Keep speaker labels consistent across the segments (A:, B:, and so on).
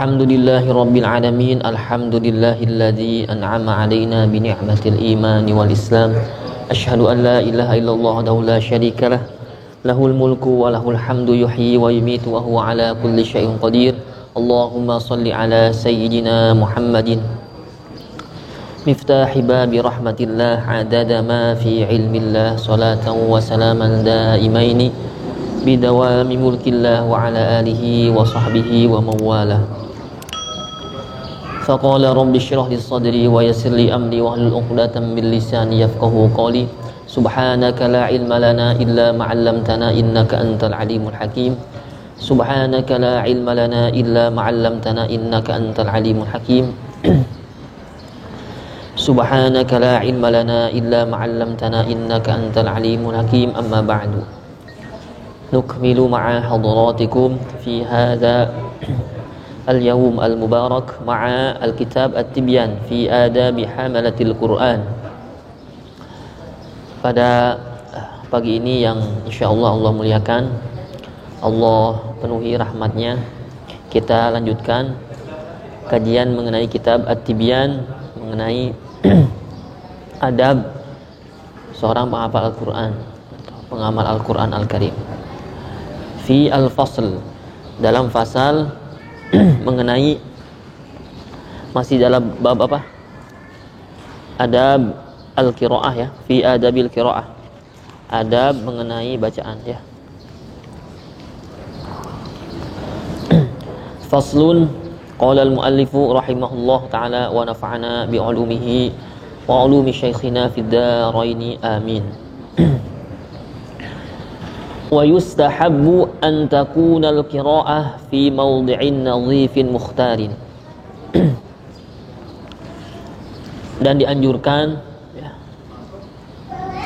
A: Alhamdulillahi Rabbil Alamin. Alhamdulillahilladzi an'ama alaina bi ni'matil imani wal islam. Asyhadu an la ilaha illallah wahdahu la syarikalah. Lahul mulku wa lahul hamdu yuhyi wa yumiitu wa huwa ala kulli syai'in qadir. Allahumma shalli ala sayyidina Muhammadin miftahi babi rahmatillah adada ma fi ilmillah salatan wa salaman daimaini bidawami mulkillah wa ala alihi wa sahbihi wa mawalah. Faqala rabbi shrah li sadri wa yassir li amri wa hlul 'uqdatam min lisani yafqahu qawli. Subhanaka la ilma lana illa ma 'allamtana innaka antal alimul hakim. Subhanaka la ilma lana illa ma 'allamtana innaka antal alimul hakim. Subhanaka la ilma lana illa ma 'allamtana innaka antal alimul hakim. Amma ba'du. Nukmilu ma'a hadratikum fi hadha al-yawm al-mubarak ma'a al-kitab at-tibyan fi adabi hamalatil Qur'an. Pada pagi ini yang insyaallah Allah muliakan, Allah penuhi rahmatnya, kita lanjutkan kajian mengenai kitab at-tibyan, mengenai adab seorang penghafal Al-Quran, pengamal Al-Quran Al-Karim. Fi al-fasl, dalam fasal mengenai, masih dalam bab apa? Adab al-qiraah ya, fi adabil qiraah. Adab mengenai bacaan ya. Faslun, qala al-muallifu rahimahullah ta'ala wa nafa'ana bi 'ulumihi wa 'ulumi syekhina fid daraini amin. Wa yustahabbu an takuna al-qira'ah fi mawdi'in nadhifin mukhtarin. Dan dianjurkan ya,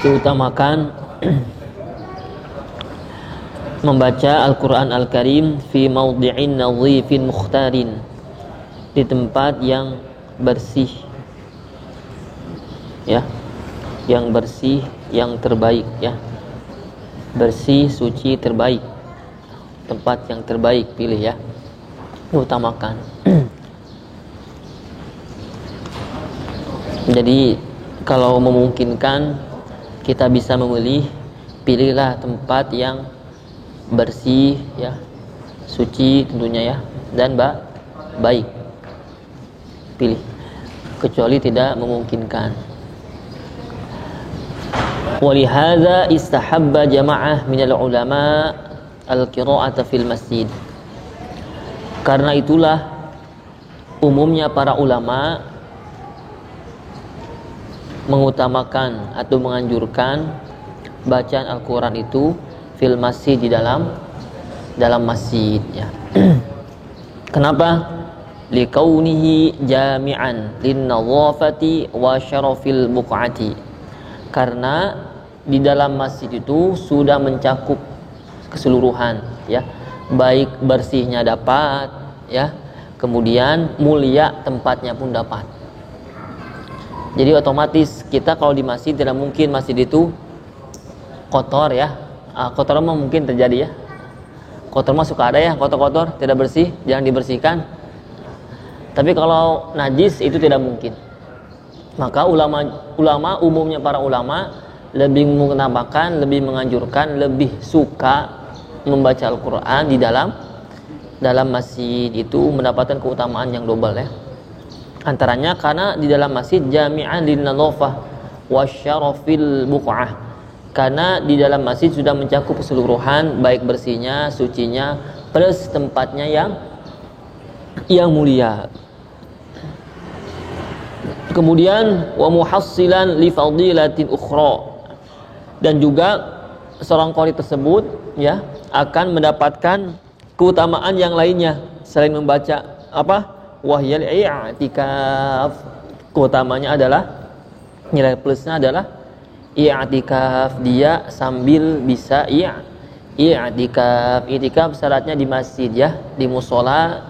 A: diutamakan membaca Al-Quran Al-Karim fi mawdi'in nadhifin mukhtarin, di tempat yang bersih ya, yang bersih, yang terbaik ya, bersih, suci, terbaik, tempat yang terbaik pilih ya, utamakan. Jadi kalau memungkinkan kita bisa memilih, pilihlah tempat yang bersih ya, suci tentunya ya, dan baik, pilih, kecuali tidak memungkinkan. Walihadza istahabba jama'ah minal ulama al-qira'ata fil masjid. Karena itulah umumnya para ulama mengutamakan atau menganjurkan bacaan Al-Quran itu fil masjid, di dalam masjid ya. Kenapa? Liqaunihi jami'an lin nadhafati wa syarafil buq'ati. Karena di dalam masjid itu sudah mencakup keseluruhan ya, baik bersihnya dapat ya, kemudian mulia tempatnya pun dapat. Jadi otomatis kita kalau di masjid tidak mungkin masjid itu kotor ya. Kotor mah mungkin terjadi ya, kotor mah suka ada ya, kotor-kotor tidak bersih, jangan dibersihkan. Tapi kalau najis itu tidak mungkin. Maka ulama umumnya para ulama lebih mengutamakan, lebih menganjurkan, lebih suka membaca Al-Quran di dalam masjid, itu mendapatkan keutamaan yang double ya. Antaranya karena di dalam masjid jami'an lin nadhafah wasyarafil buq'ah, karena di dalam masjid sudah mencakup keseluruhan, baik bersihnya, sucinya, plus tempatnya yang mulia. Kemudian wa muhassilan li fadilatin ukhra, dan juga seorang qari tersebut ya akan mendapatkan keutamaan yang lainnya selain membaca apa? Wahyal i'tikaf. Keutamanya adalah, nilai plusnya adalah i'tikaf, dia sambil bisa i'tikaf. I'tikaf syaratnya di masjid ya, di mushola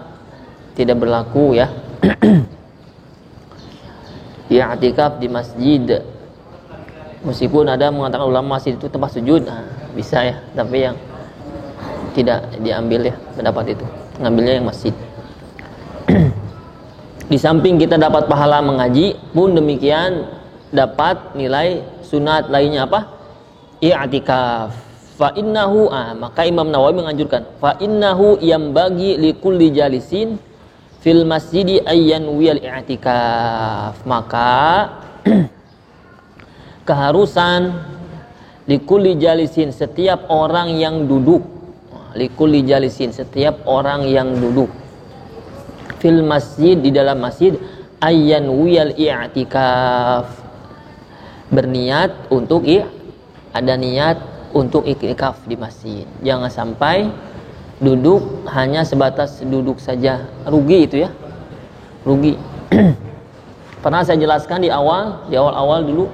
A: tidak berlaku ya. I'tikaf di masjid, meskipun ada mengatakan ulama masjid itu tempat sujud, bisa ya, tapi yang tidak diambil ya pendapat itu, ngambilnya yang masjid. Di samping kita dapat pahala mengaji, pun demikian dapat nilai sunat lainnya apa? I'tikaf. Fa innahu, maka Imam Nawawi menganjurkan, fa innahu yambagi likulli jalisin fil masjidi ayyan wiyal i'tikaf. Maka keharusan likulli jalisin, setiap orang yang duduk, likulli jalisin, setiap orang yang duduk fil masjid, di dalam masjid, ayyan wiyal i'tikaf, berniat untuk ada niat untuk iktikaf di masjid. Jangan sampai duduk hanya sebatas duduk saja, rugi itu ya, rugi. Pernah saya jelaskan di awal dulu,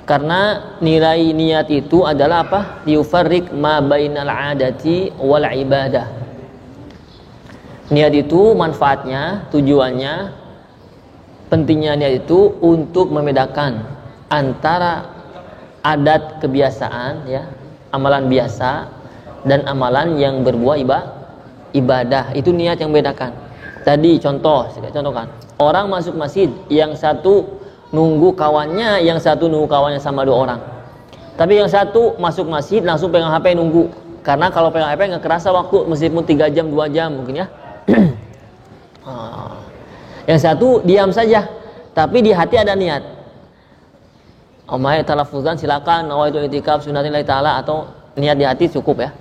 A: karena nilai niat itu adalah apa? Yufarriq ma bainal adati wal ibadah. Niat itu manfaatnya, tujuannya, pentingnya niat itu untuk membedakan antara adat kebiasaan ya, amalan biasa, dan amalan yang berbuah ibadah. Itu niat yang bedakan. Tadi saya contohkan, orang masuk masjid, yang satu nunggu kawannya, yang satu nunggu kawannya sama 2 orang. Tapi yang satu masuk masjid langsung pegang HP nunggu. Karena kalau pegang HP nggak kerasa waktu, meskipun 3 jam 2 jam mungkin ya. Yang satu diam saja, tapi di hati ada niat. Omai talafuzan silakan, nawaitu i'tikaf sunnatillahi ta'ala, atau niat di hati cukup ya.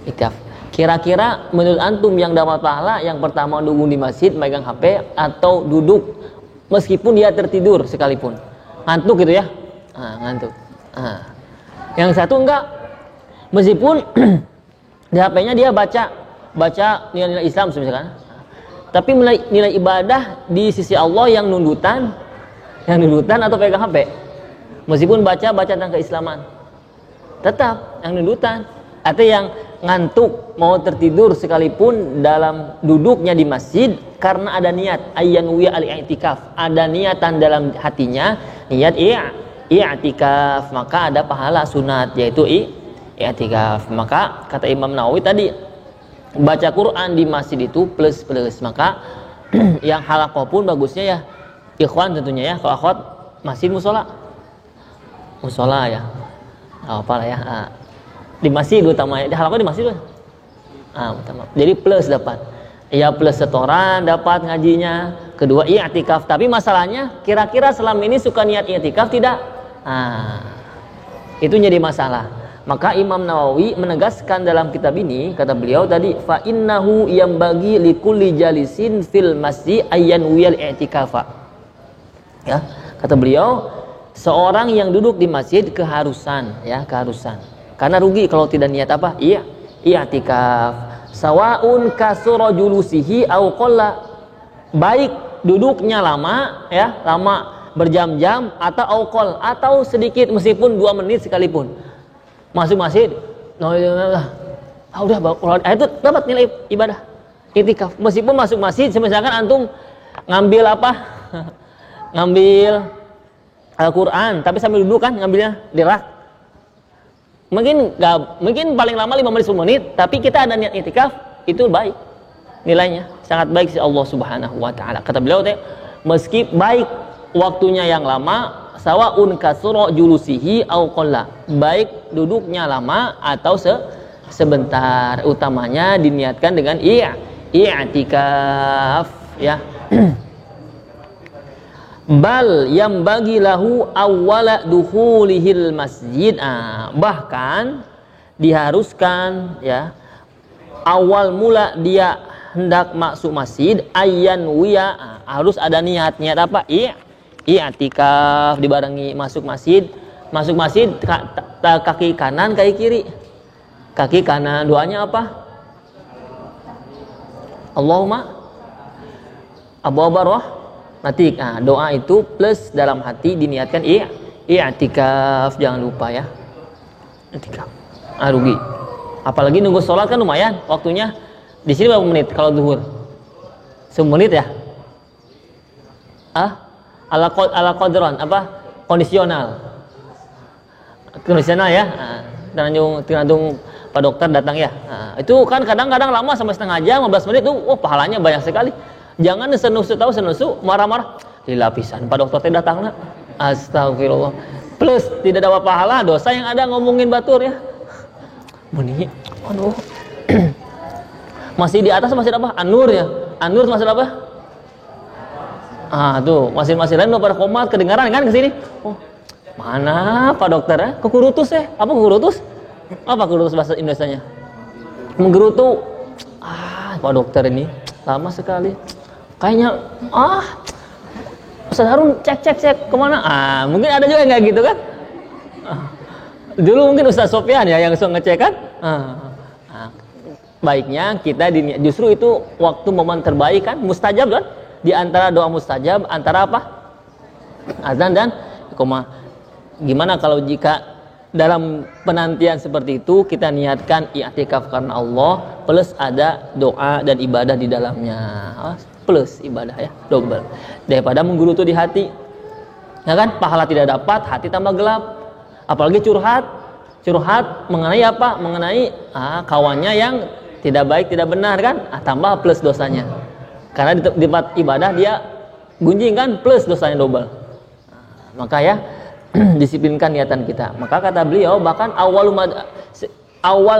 A: I'tikaf. Kira-kira menurut antum yang dapat pahala yang pertama nunggu di masjid megang HP, atau duduk meskipun dia tertidur sekalipun, ngantuk gitu ya, ngantuk. Yang satu enggak, meskipun di HP-nya dia baca nilai-nilai Islam misalkan, tapi nilai ibadah di sisi Allah yang nundutan atau pegang HP, meskipun baca tentang keislaman, tetap yang nundutan. Atau yang ngantuk mau tertidur sekalipun dalam duduknya di masjid, karena ada niat ayyan wiya al-i'tikaf, ada niatan dalam hatinya, niat i'tikaf, maka ada pahala sunat yaitu i'tikaf. Maka kata Imam Nawawi tadi, baca Quran di masjid itu plus. Maka yang halaqah pun bagusnya ya ikhwan tentunya ya, kalau akhwat masjid musola ya, apalah ya, di masjid utama, di halaqah di masjid utama. Jadi plus dapat ya, plus setoran dapat ngajinya, kedua i'tikaf. Tapi masalahnya kira-kira selama ini suka niat i'tikaf tidak? Itu jadi masalah. Maka Imam Nawawi menegaskan dalam kitab ini, kata beliau tadi, fa innahu yambagi likulli jalisin fil masjid ayyan wiyal i'tikafa. Ya, kata beliau, seorang yang duduk di masjid keharusan. Karena rugi kalau tidak niat apa? I'tikaf. Sawaun kasura julusihi au qalla. Baik duduknya lama ya, lama berjam-jam, atau auqol, atau sedikit meskipun 2 menit sekalipun. Masuk masjid, udah itu dapat nilai ibadah i'tikaf. Meskipun masuk masjid, misalkan antum ngambil ngambil Al-Quran, tapi sambil duduk kan ngambilnya di rak. Mungkin paling lama 5 menit 10 menit, tapi kita ada niat i'tikaf, itu baik nilainya, sangat baik sisi Allah Subhanahu wa taala. Kata beliau meski baik waktunya yang lama, sawaun kasura julusihi au qalla, baik duduknya lama atau sebentar, utamanya diniatkan dengan i'tikaf ya. Bal yang bagi lahu awwala dukhulihil masjid, bahkan diharuskan ya, awal mula dia hendak masuk masjid, ayyan wiya, harus ada niat apa? I'tikaf, dibarengi masuk masjid, kaki kanan, kaki kiri. Kaki kanan doanya apa? Allahumma abwabar matik. Doa itu plus dalam hati diniatkan i'tikaf, jangan lupa ya. I'tikaf. Rugi. Apalagi nunggu sholat kan lumayan waktunya. Di sini berapa menit kalau zuhur? 10 menit ya? Ala qadran apa? Kondisional ya. Tergantung Pak dokter datang ya. Itu kan kadang-kadang lama sampai setengah jam, 15 menit tuh, pahalanya banyak sekali. Jangan senusu tahu senusu marah-marah. Dilapisan Pak dokter teh datangna. Astagfirullah. Plus tidak dapat pahala, dosa yang ada ngomongin batur ya. Meni, aduh. Masih di atas masih apa? Anur ya. Anur masih apa? Tuh, masih lain pada komat kedengaran kan ke sini. Oh, mana Pak dokter ya? Kekurutus ya? Apa kekurutus? Apa kekurutus bahasa Indonesianya? Menggerutu. Pak dokter ini lama sekali. Kayaknya Ustaz Harun cek kemana? Mungkin ada juga yang kayak gitu kan? Dulu mungkin Ustaz Sofyan ya yang suka ngecek kan? Baiknya kita justru itu waktu momen terbaik kan, mustajab kan? Di antara doa mustajab antara apa? Azan dan iqamah. Gimana kalau jika dalam penantian seperti itu kita niatkan i'tikaf karena Allah plus ada doa dan ibadah di dalamnya. Plus ibadah ya, double. Daripada menggerutu di hati. Ya kan? Pahala tidak dapat, hati tambah gelap. Apalagi curhat mengenai apa? Mengenai kawannya yang tidak baik, tidak benar kan? Tambah plus dosanya. Karena di tempat ibadah dia gunjing kan, plus dosanya double. Maka ya disiplinkan niatan kita. Maka kata beliau bahkan awal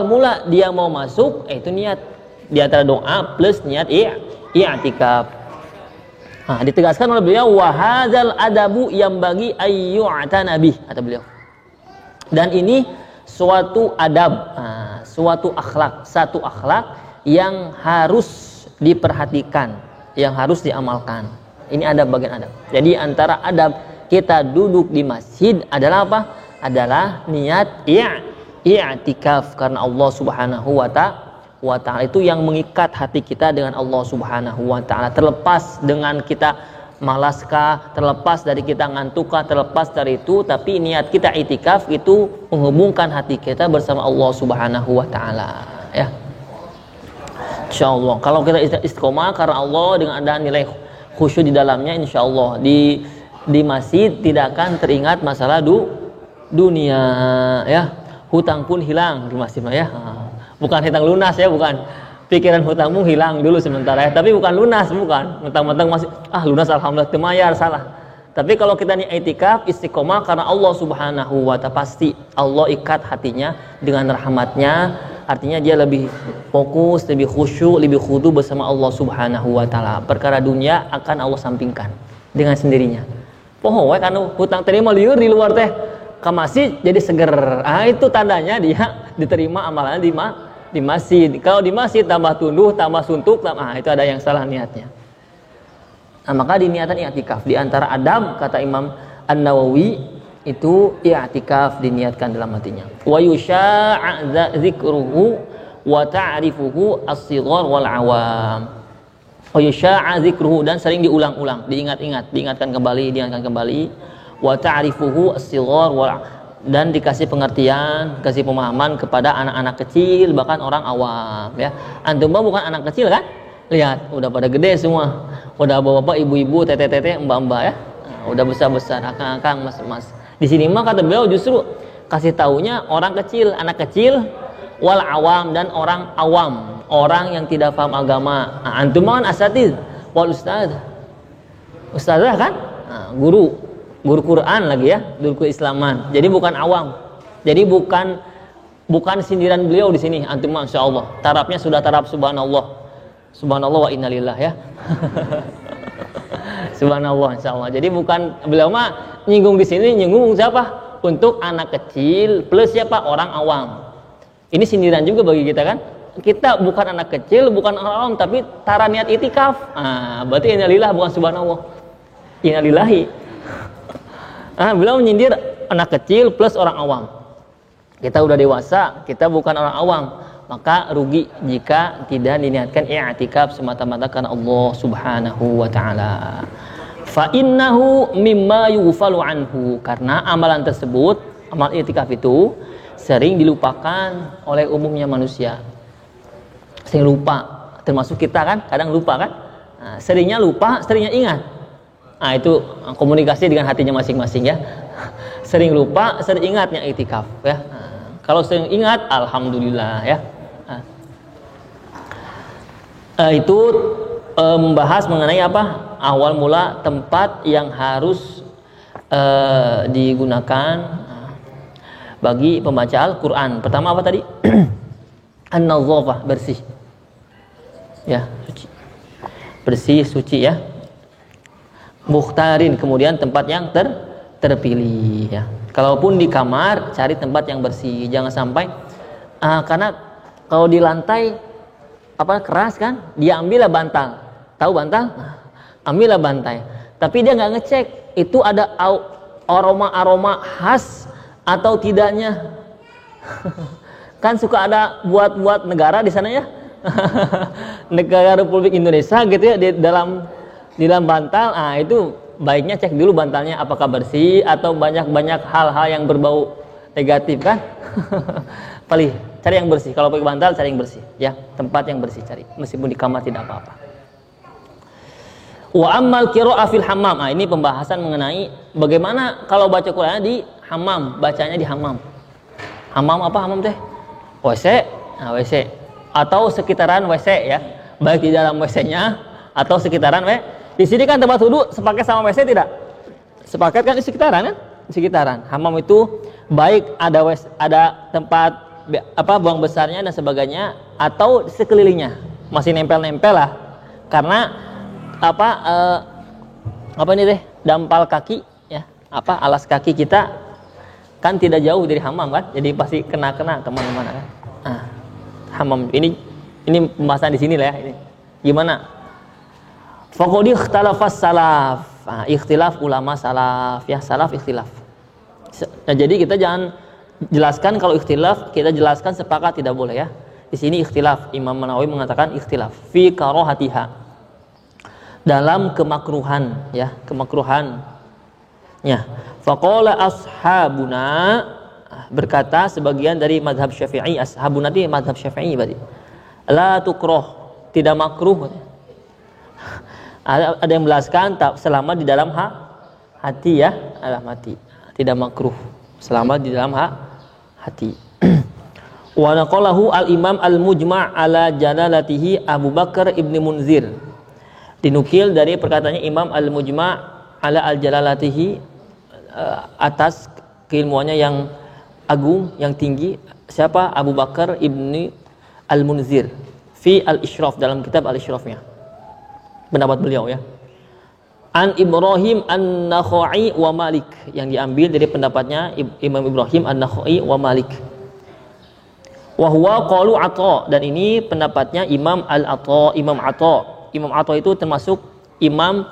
A: mula dia mau masuk itu niat di antara doa plus niat i'tikaf. Ditegaskan oleh beliau wa hadzal adabu yang bagi ayyu'tana bih kata beliau. Dan ini suatu adab, suatu akhlak, satu akhlak yang harus diperhatikan, yang harus diamalkan. Ini adab, bagian adab. Jadi antara adab kita duduk di masjid adalah apa? Adalah niat i'tikaf karena Allah Subhanahu wa ta'ala. Itu yang mengikat hati kita dengan Allah Subhanahu wa ta'ala. Terlepas dengan kita malaskah, terlepas dari kita ngantukkah, terlepas dari itu, tapi niat kita i'tikaf itu menghubungkan hati kita bersama Allah Subhanahu wa ta'ala ya. Insyaallah kalau kita istiqomah karena Allah dengan ada nilai khusyuk di dalamnya, insyaallah di masjid tidak akan teringat masalah dunia ya. Hutang pun hilang di masjid ya. Bukan hutang lunas ya, bukan. Pikiran hutangmu hilang dulu sementara ya, tapi bukan lunas, bukan. Mentang-mentang masih lunas alhamdulillah temayar, salah. Tapi kalau kita nih i'tikaf istiqomah karena Allah Subhanahu wa ta'ala, pasti Allah ikat hatinya dengan rahmatnya. Artinya dia lebih fokus, lebih khusyuk, lebih khudu bersama Allah Subhanahu wa ta'ala. Perkara dunia akan Allah sampingkan dengan sendirinya. Poho we kan hutang terima liur di luar teh ke masjid jadi seger. Itu tandanya dia diterima amalannya di masjid. Kalau di masjid tambah tunduh, tambah suntuk, itu ada yang salah niatnya. Maka di niatan i'tikaf di antara adab kata Imam An-Nawawi itu i'tikaf diniatkan dalam hatinya. Wa yusha'a dzikruhu wa ta'rifuhu as-shighar wal 'awam. Wa yusha'a dzikruhu dan sering diulang-ulang, diingatkan kembali. Wa ta'rifuhu as-shighar wal dan dikasih pengertian, kasih pemahaman kepada anak-anak kecil, bahkan orang awam ya. Antum bukan anak kecil kan? Lihat, udah pada gede semua. Udah bapak-bapak, ibu-ibu, tete-tete, mbak-mbak ya. Udah besar-besar, akang-akang, mas-mas. Di sini mah kata beliau justru kasih taunya orang kecil, anak kecil, wal awam dan orang awam, orang yang tidak paham agama. Antum kan asatidz, wal ustadzah kan? Guru Quran lagi ya, guru keislaman. Jadi bukan awam. Jadi bukan sindiran beliau di sini. Antum masyaallah. Tarafnya sudah taraf subhanallah. Subhanallah wa innalillah ya. Subhanallah insyaallah. Jadi bukan beliau mah nyinggung di sini, nyinggung siapa? Untuk anak kecil plus siapa? Orang awam. Ini sindiran juga bagi kita kan? Kita bukan anak kecil, bukan orang awam, tapi tara niat i'tikaf. Berarti innalillah bukan subhanallah. Innalillahi. Beliau menyindir anak kecil plus orang awam. Kita udah dewasa, kita bukan orang awam. Maka rugi jika tidak diniatkan i'tikaf semata-mata karena Allah Subhanahu wa ta'ala. Fa innahu mimma yughfalu anhu, karena amalan tersebut, amal i'tikaf itu sering dilupakan oleh umumnya manusia. Sering lupa, termasuk kita kan, kadang lupa kan? Seringnya lupa, seringnya ingat. Itu komunikasi dengan hatinya masing-masing ya. Sering lupa, sering ingatnya i'tikaf ya. Kalau sering ingat, alhamdulillah ya. Itu membahas mengenai apa? Awal mula tempat yang harus digunakan bagi pembaca Al-Quran. Pertama apa tadi? An-nadhafah, bersih. Ya, suci. Bersih, suci ya. Mukhtarin, kemudian tempat yang terpilih ya. Kalaupun di kamar, cari tempat yang bersih. Jangan sampai karena kalau di lantai keras kan, dia ambillah bantal. Tahu bantal? Ambillah bantal. Tapi dia nggak ngecek itu ada aroma khas atau tidaknya. Kan suka ada buat negara di sana ya. Negara Republik Indonesia gitu ya, di dalam bantal. Itu baiknya cek dulu bantalnya apakah bersih atau banyak hal-hal yang berbau negatif kan. Paling cari yang bersih. Kalau pakai bantal cari yang bersih ya, tempat yang bersih cari, meskipun di kamar tidak apa-apa. Wa ammal qira'ah fil hammam. Ini pembahasan mengenai bagaimana kalau baca Quran di hammam, bacanya di hammam. Hammam apa hammam teh? WC. WC atau sekitaran WC ya. Baik di dalam WC-nya atau sekitaran WC. Di sini kan tempat wudu sepaket sama WC tidak? Sepaket kan di sekitaran kan? Di sekitaran. Hammam itu baik ada tempat buang besarnya dan sebagainya atau sekelilingnya. Masih nempel-nempel lah. Karena dampal kaki ya, alas kaki kita kan tidak jauh dari hammam kan, jadi pasti kena kemana-mana kan. Hammam ini pembahasan di sini lah ya. Ini gimana? Faqad ikhtalafas salaf. Ikhtilaf ulama salaf ya, salaf ikhtilaf. Nah, jadi kita jangan jelaskan kalau ikhtilaf, kita jelaskan sepakat tidak boleh ya. Di sini ikhtilaf, Imam Nawawi mengatakan ikhtilaf fi karahatiha, dalam kemakruhan ya, kemakruhannya. Faqala ashabuna, berkata sebagian dari mazhab Syafi'i, ashabuna itu mazhab Syafi'i berarti. La tukrah, tidak makruh. Ada yang menjelaskan selama di dalam hati ya, dalam hati. Tidak makruh selama di dalam hati. Wa naqalahu al-Imam al-Mujma' ala jalalatihi Abu Bakar ibn Munzir. Dinukil dari perkataannya Imam Al-Mujma' ala al-jalalatihi, atas keilmuannya yang agung, yang tinggi. Siapa? Abu Bakar ibni Al-Munzir fi al-Ishraf, dalam kitab al-Ishrafnya, pendapat beliau ya. An Ibrahim an-Nakhai wa Malik, yang diambil dari pendapatnya Imam Ibrahim an-Nakhai wa Malik. Wa huwa qalu Atha, dan ini pendapatnya Imam Al-Atha, Imam Atha. Imam Atha itu termasuk imam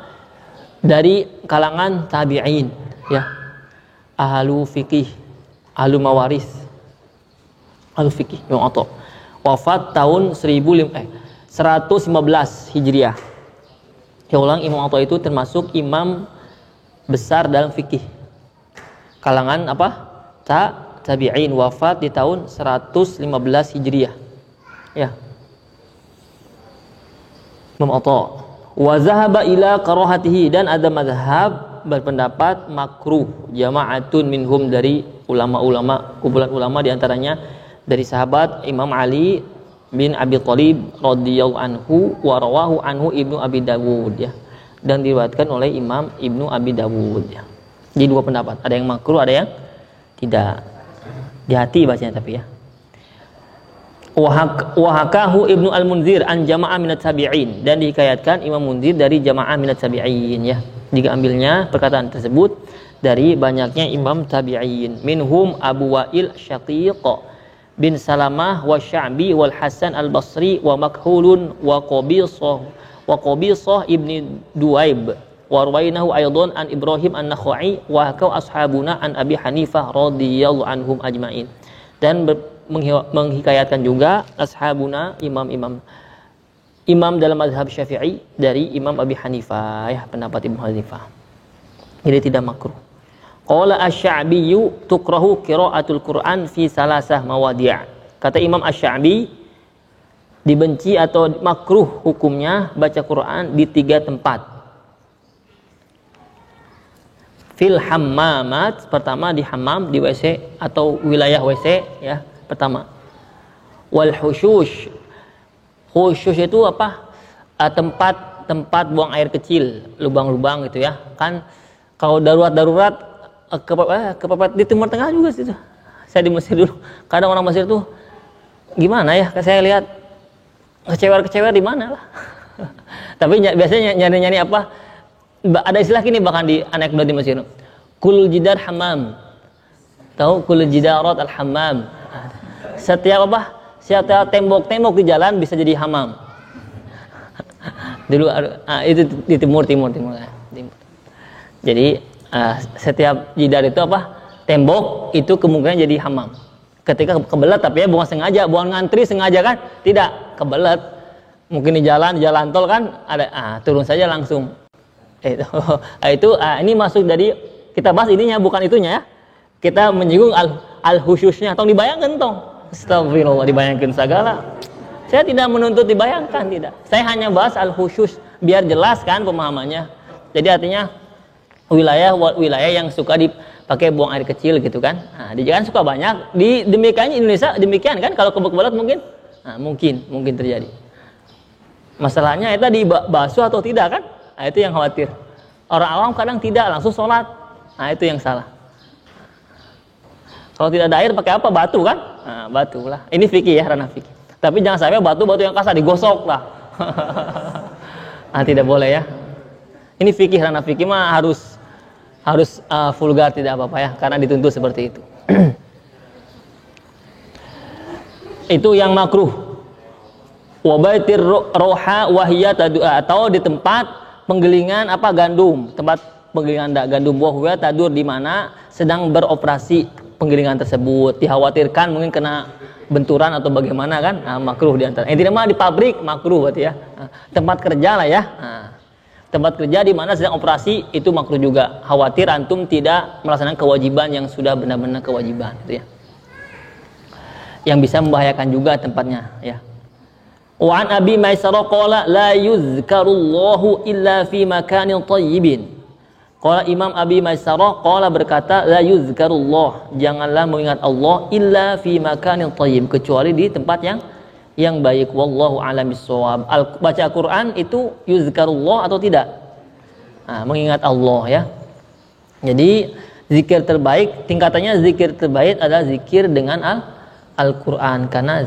A: dari kalangan tabi'in ya, ahlu fikih, ahlu mawaris, ahlu fikih. Imam Atha wafat tahun 115 Hijriah. Ya ulang, Imam Atha itu termasuk imam besar dalam fikih, kalangan tabi'in, wafat di tahun 115 Hijriah ya. Imam Atha wa zahaba ila karahatihi, dan ada mazhab berpendapat makruh, jama'atun minhum, dari ulama-ulama, kumpulan ulama diantaranya dari sahabat Imam Ali bin Abi Thalib radhiyallahu anhu, wa rawahu anhu Ibnu Abi Dawud ya, dan diriwayatkan oleh Imam Ibnu Abi Dawud ya. Jadi dua pendapat, ada yang makruh, ada yang tidak. Di hati bacanya tapi ya. Wahakahu Ibnu Al-Munzir an jama'ah minat tabi'in, dan dihikayatkan Imam Munzir dari jama'ah minat tabi'in ya. Jika ambilnya perkataan tersebut dari banyaknya imam tabi'in, minhum Abu Wa'il Syaqiq bin Salamah wa Sya'bi wal Hasan Al-Basri wa Makhulun wa Qabisah ibni Duaib wa ruwainahu aydan an Ibrahim an-Nakhai wa hakau ashabuna an Abi Hanifah radhiyallahu anhum ajma'in. Dan menghikayatkan juga ashabuna, imam dalam mazhab Syafi'i dari Imam Abi Hanifah ya, pendapat Imam Hanifah. Jadi tidak makruh. Qala asy-Sya'biyyu tukrahu qira'atul Qur'an fi salasah mawadi'. Kata Imam Asy-Sya'bi, dibenci atau makruh hukumnya baca Quran di 3 tempat. Fil hammamat, pertama di hammam, di WC atau wilayah WC ya, pertama. Wal hushush, khusyush itu apa? Tempat tempat buang air kecil, lubang-lubang gitu ya. Kan kalau darurat kepepet di Timur Tengah juga situ. Saya di Mesir dulu. Kadang orang Mesir tuh gimana ya? Saya lihat kecewer di mana lah. Tapi biasanya nyari apa? Ada istilah gini bahkan di anekdot di Mesir. Kul jidar hammam. Tahu kul jidarat al-hammam. Setiap tembok-tembok di jalan bisa jadi hammam. Dulu itu di timur. Jadi setiap jidar itu tembok itu kemungkinan jadi hammam. Ketika kebelet tapi ya bukan sengaja, bukan ngantri sengaja kan? Tidak, kebelet. Mungkin di jalan tol kan ada turun saja langsung. Ini masuk dari kita bahas ininya bukan itunya ya. Kita menyinggung al-khusyusnya. Tong dibayangkan tong. Astagfirullah, dibayangkan segala. Saya tidak menuntut dibayangkan, tidak. Saya hanya bahas al-khusyus biar jelas kan pemahamannya. Jadi artinya wilayah yang suka dipakai buang air kecil gitu kan. Nah, di jalan suka banyak. Di Indonesia demikian kan, kalau kebelet mungkin. Nah, mungkin terjadi. Masalahnya itu di basuh atau tidak kan? Nah, itu yang khawatir. Orang awam kadang tidak langsung sholat. Nah, itu yang salah. Kalau tidak ada air pakai apa? Batu kan? Nah, batu lah. Ini fikih ya, ranah fikih. Tapi jangan sampai batu yang kasar digosok lah. Nah, tidak boleh ya. Ini fikih, ranah fikih mah harus vulgar tidak apa-apa ya, karena dituntut seperti itu. Itu yang makruh. Wa baitir roha wahiyya atau di tempat penggilingan gandum, tempat penggilingan gandum wahwa tadur di mana sedang beroperasi penggilingan tersebut, dikhawatirkan mungkin kena benturan atau bagaimana kan, makruh diantara. Tidak mah di pabrik makruh berarti ya. Tempat kerja lah ya. Tempat kerja di mana sedang operasi itu makruh juga. Khawatir antum tidak melaksanakan kewajiban yang sudah benar-benar kewajiban, gitu ya. Yang bisa membahayakan juga tempatnya, ya. Wa an Abi Maisarah qala la yuzkarullahu illa fi makanin thayyibin. Qala Imam Abi Maisarah qala berkata la yuzkarullah, janganlah mengingat Allah illa fi makanin thayyib, kecuali di tempat yang baik. Wallahu a'lam bissawab. Baca Quran itu yuzkarullah atau tidak? Nah, mengingat Allah ya. Jadi zikir terbaik, tingkatannya zikir terbaik adalah zikir dengan Al-Quran, karena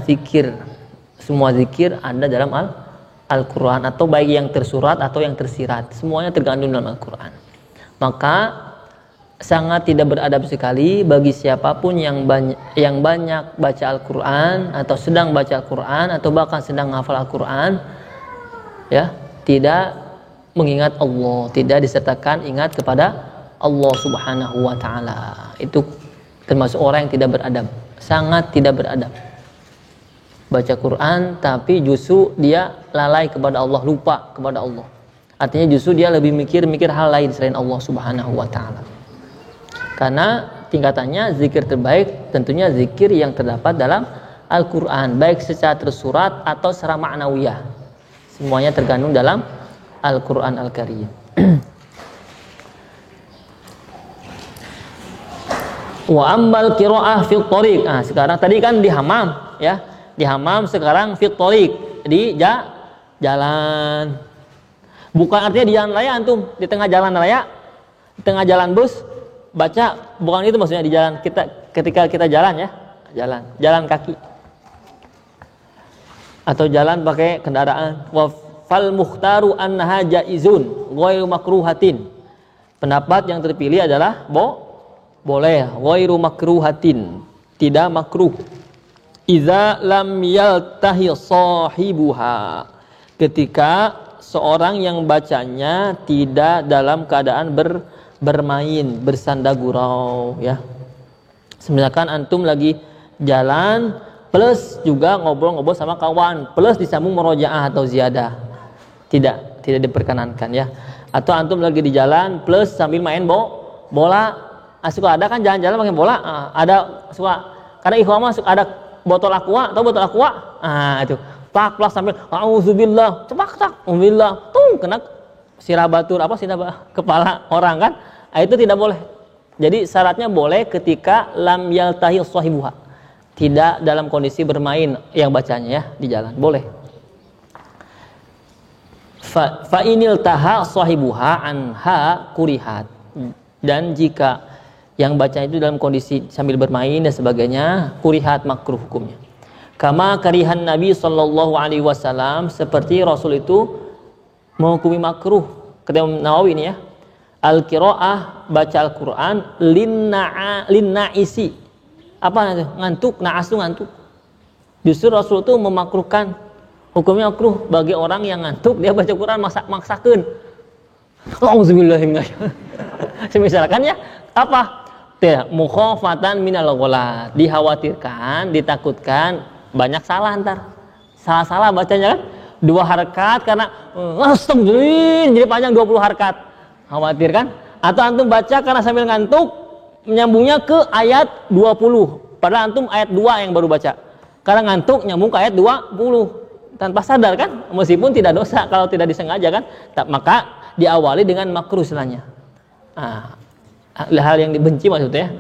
A: semua zikir ada dalam Al-Quran, atau baik yang tersurat atau yang tersirat, semuanya terkandung dalam Al-Quran. Maka sangat tidak beradab sekali bagi siapapun yang banyak baca Al-Quran atau sedang baca Al-Quran atau bahkan sedang hafal Al-Quran, ya, tidak mengingat Allah, tidak disertakan ingat kepada Allah Subhanahu wa Ta'ala. Itu termasuk orang yang tidak beradab, sangat tidak beradab. Baca Quran tapi justru dia lalai kepada Allah, lupa kepada Allah. Artinya justru dia lebih mikir hal lain selain Allah Subhanahu wa Ta'ala. Karena tingkatannya zikir terbaik tentunya zikir yang terdapat dalam Al-Quran, baik secara tersurat atau secara ma'nawiyah. Semuanya terkandung dalam Al-Quran Al-Karim. Wa ammal qiraah fi thariq. Sekarang tadi kan di hamam ya. Di hamam, sekarang fi thariq, di jalan. Bukan artinya di jalan raya antum, di tengah jalan raya, di tengah jalan bus baca, bukan itu maksudnya di jalan ketika kita jalan ya, jalan kaki. Atau jalan pakai kendaraan. Wa fal mukhtaru annaha jaizun ghairu makruhatin. Pendapat yang terpilih adalah boleh, ghairu makruhatin, tidak makruh. Iza lam yaltahi sahibuha, ketika seorang yang bacanya tidak dalam keadaan bermain, bersanda gurau ya. Misalkan antum lagi jalan plus juga ngobrol-ngobrol sama kawan, plus disambung murojaah atau ziyadah. Tidak diperkenankan ya. Atau antum lagi di jalan plus sambil main bola. Suka ada kan jalan-jalan pakai bola. Ada suka, karena ikhwah suka ada botol aqua, atau botol aqua. Itu plak sambil auzubillah, cepak auzubillah, kena sirabatur kepala orang kan. Itu tidak boleh. Jadi syaratnya boleh ketika lam yaltahi sahibuha, tidak dalam kondisi bermain yang bacanya ya di jalan, boleh. fa inil taha sahibuha anha kurihat. Dan jika yang baca itu dalam kondisi sambil bermain dan sebagainya, kurihat, makruh hukumnya. Kama karihan Nabi sallallahu alaihi wasallam, seperti Rasul itu menghukumi makruh. Kata Nawawi ini ya, al-qiraah, baca Al-Qur'an linnaisi. Apa itu? Ngantuk, na'as itu ngantuk. Justru Rasul itu memakruhkan, hukumnya makruh bagi orang yang ngantuk dia baca Quran maksakeun. Auzubillahi misalkan ya, apa? Mukhafatan minal ghalat, dikhawatirkan, ditakutkan banyak salah ntar. Salah-salah bacanya kan? 2 harakat karena astagfirullah jadi panjang 20 harakat. Khawatir kan? Atau antum baca karena sambil ngantuk nyambungnya ke ayat 20. Padahal antum ayat 2 yang baru baca. Karena ngantuk nyambung ke ayat 20 tanpa sadar kan? Meskipun tidak dosa kalau tidak disengaja kan? Maka diawali dengan makruh istilahnya. Hal yang dibenci maksudnya.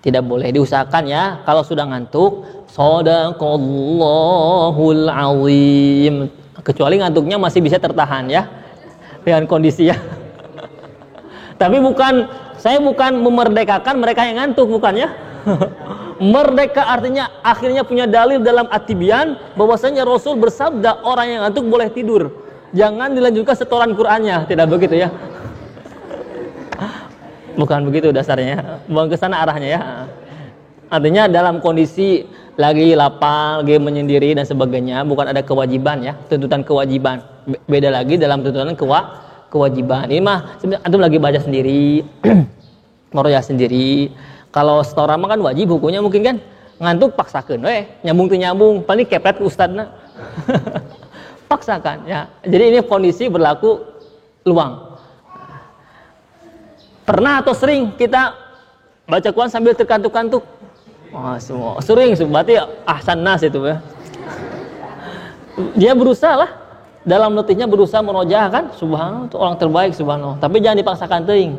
A: Tidak boleh, diusahakan ya kalau sudah ngantuk. Shadaqallahul azim. Kecuali ngantuknya masih bisa tertahan ya dengan kondisi ya. Tapi saya bukan memerdekakan mereka yang ngantuk, bukan ya. Merdeka artinya akhirnya punya dalil dalam At-Tibyan bahwasanya Rasul bersabda orang yang ngantuk boleh tidur. Jangan dilanjutkan setoran Qur'annya, tidak begitu ya. Bukan begitu dasarnya, bukan ke sana arahnya ya. Artinya dalam kondisi lagi lapar, lagi menyendiri dan sebagainya, bukan ada kewajiban ya, tuntutan kewajiban. Beda lagi dalam tuntutan kewajiban. Ini mah antum lagi baca sendiri, meroyah sendiri. Kalau setoran mah kan wajib hukumnya mungkin kan. Ngantuk paksakeun we, nyambung teu nyambung, paling kepret ke ustadna. Paksakan ya. Jadi ini kondisi berlaku luang. Pernah atau sering kita baca Quran sambil terkantuk-kantuk? Semua sering, berarti ahsan nas itu ya. Dia berusaha lah, dalam letihnya berusaha merojah kan, subhanallah itu orang terbaik subhanallah. Tapi jangan dipaksakan teuing.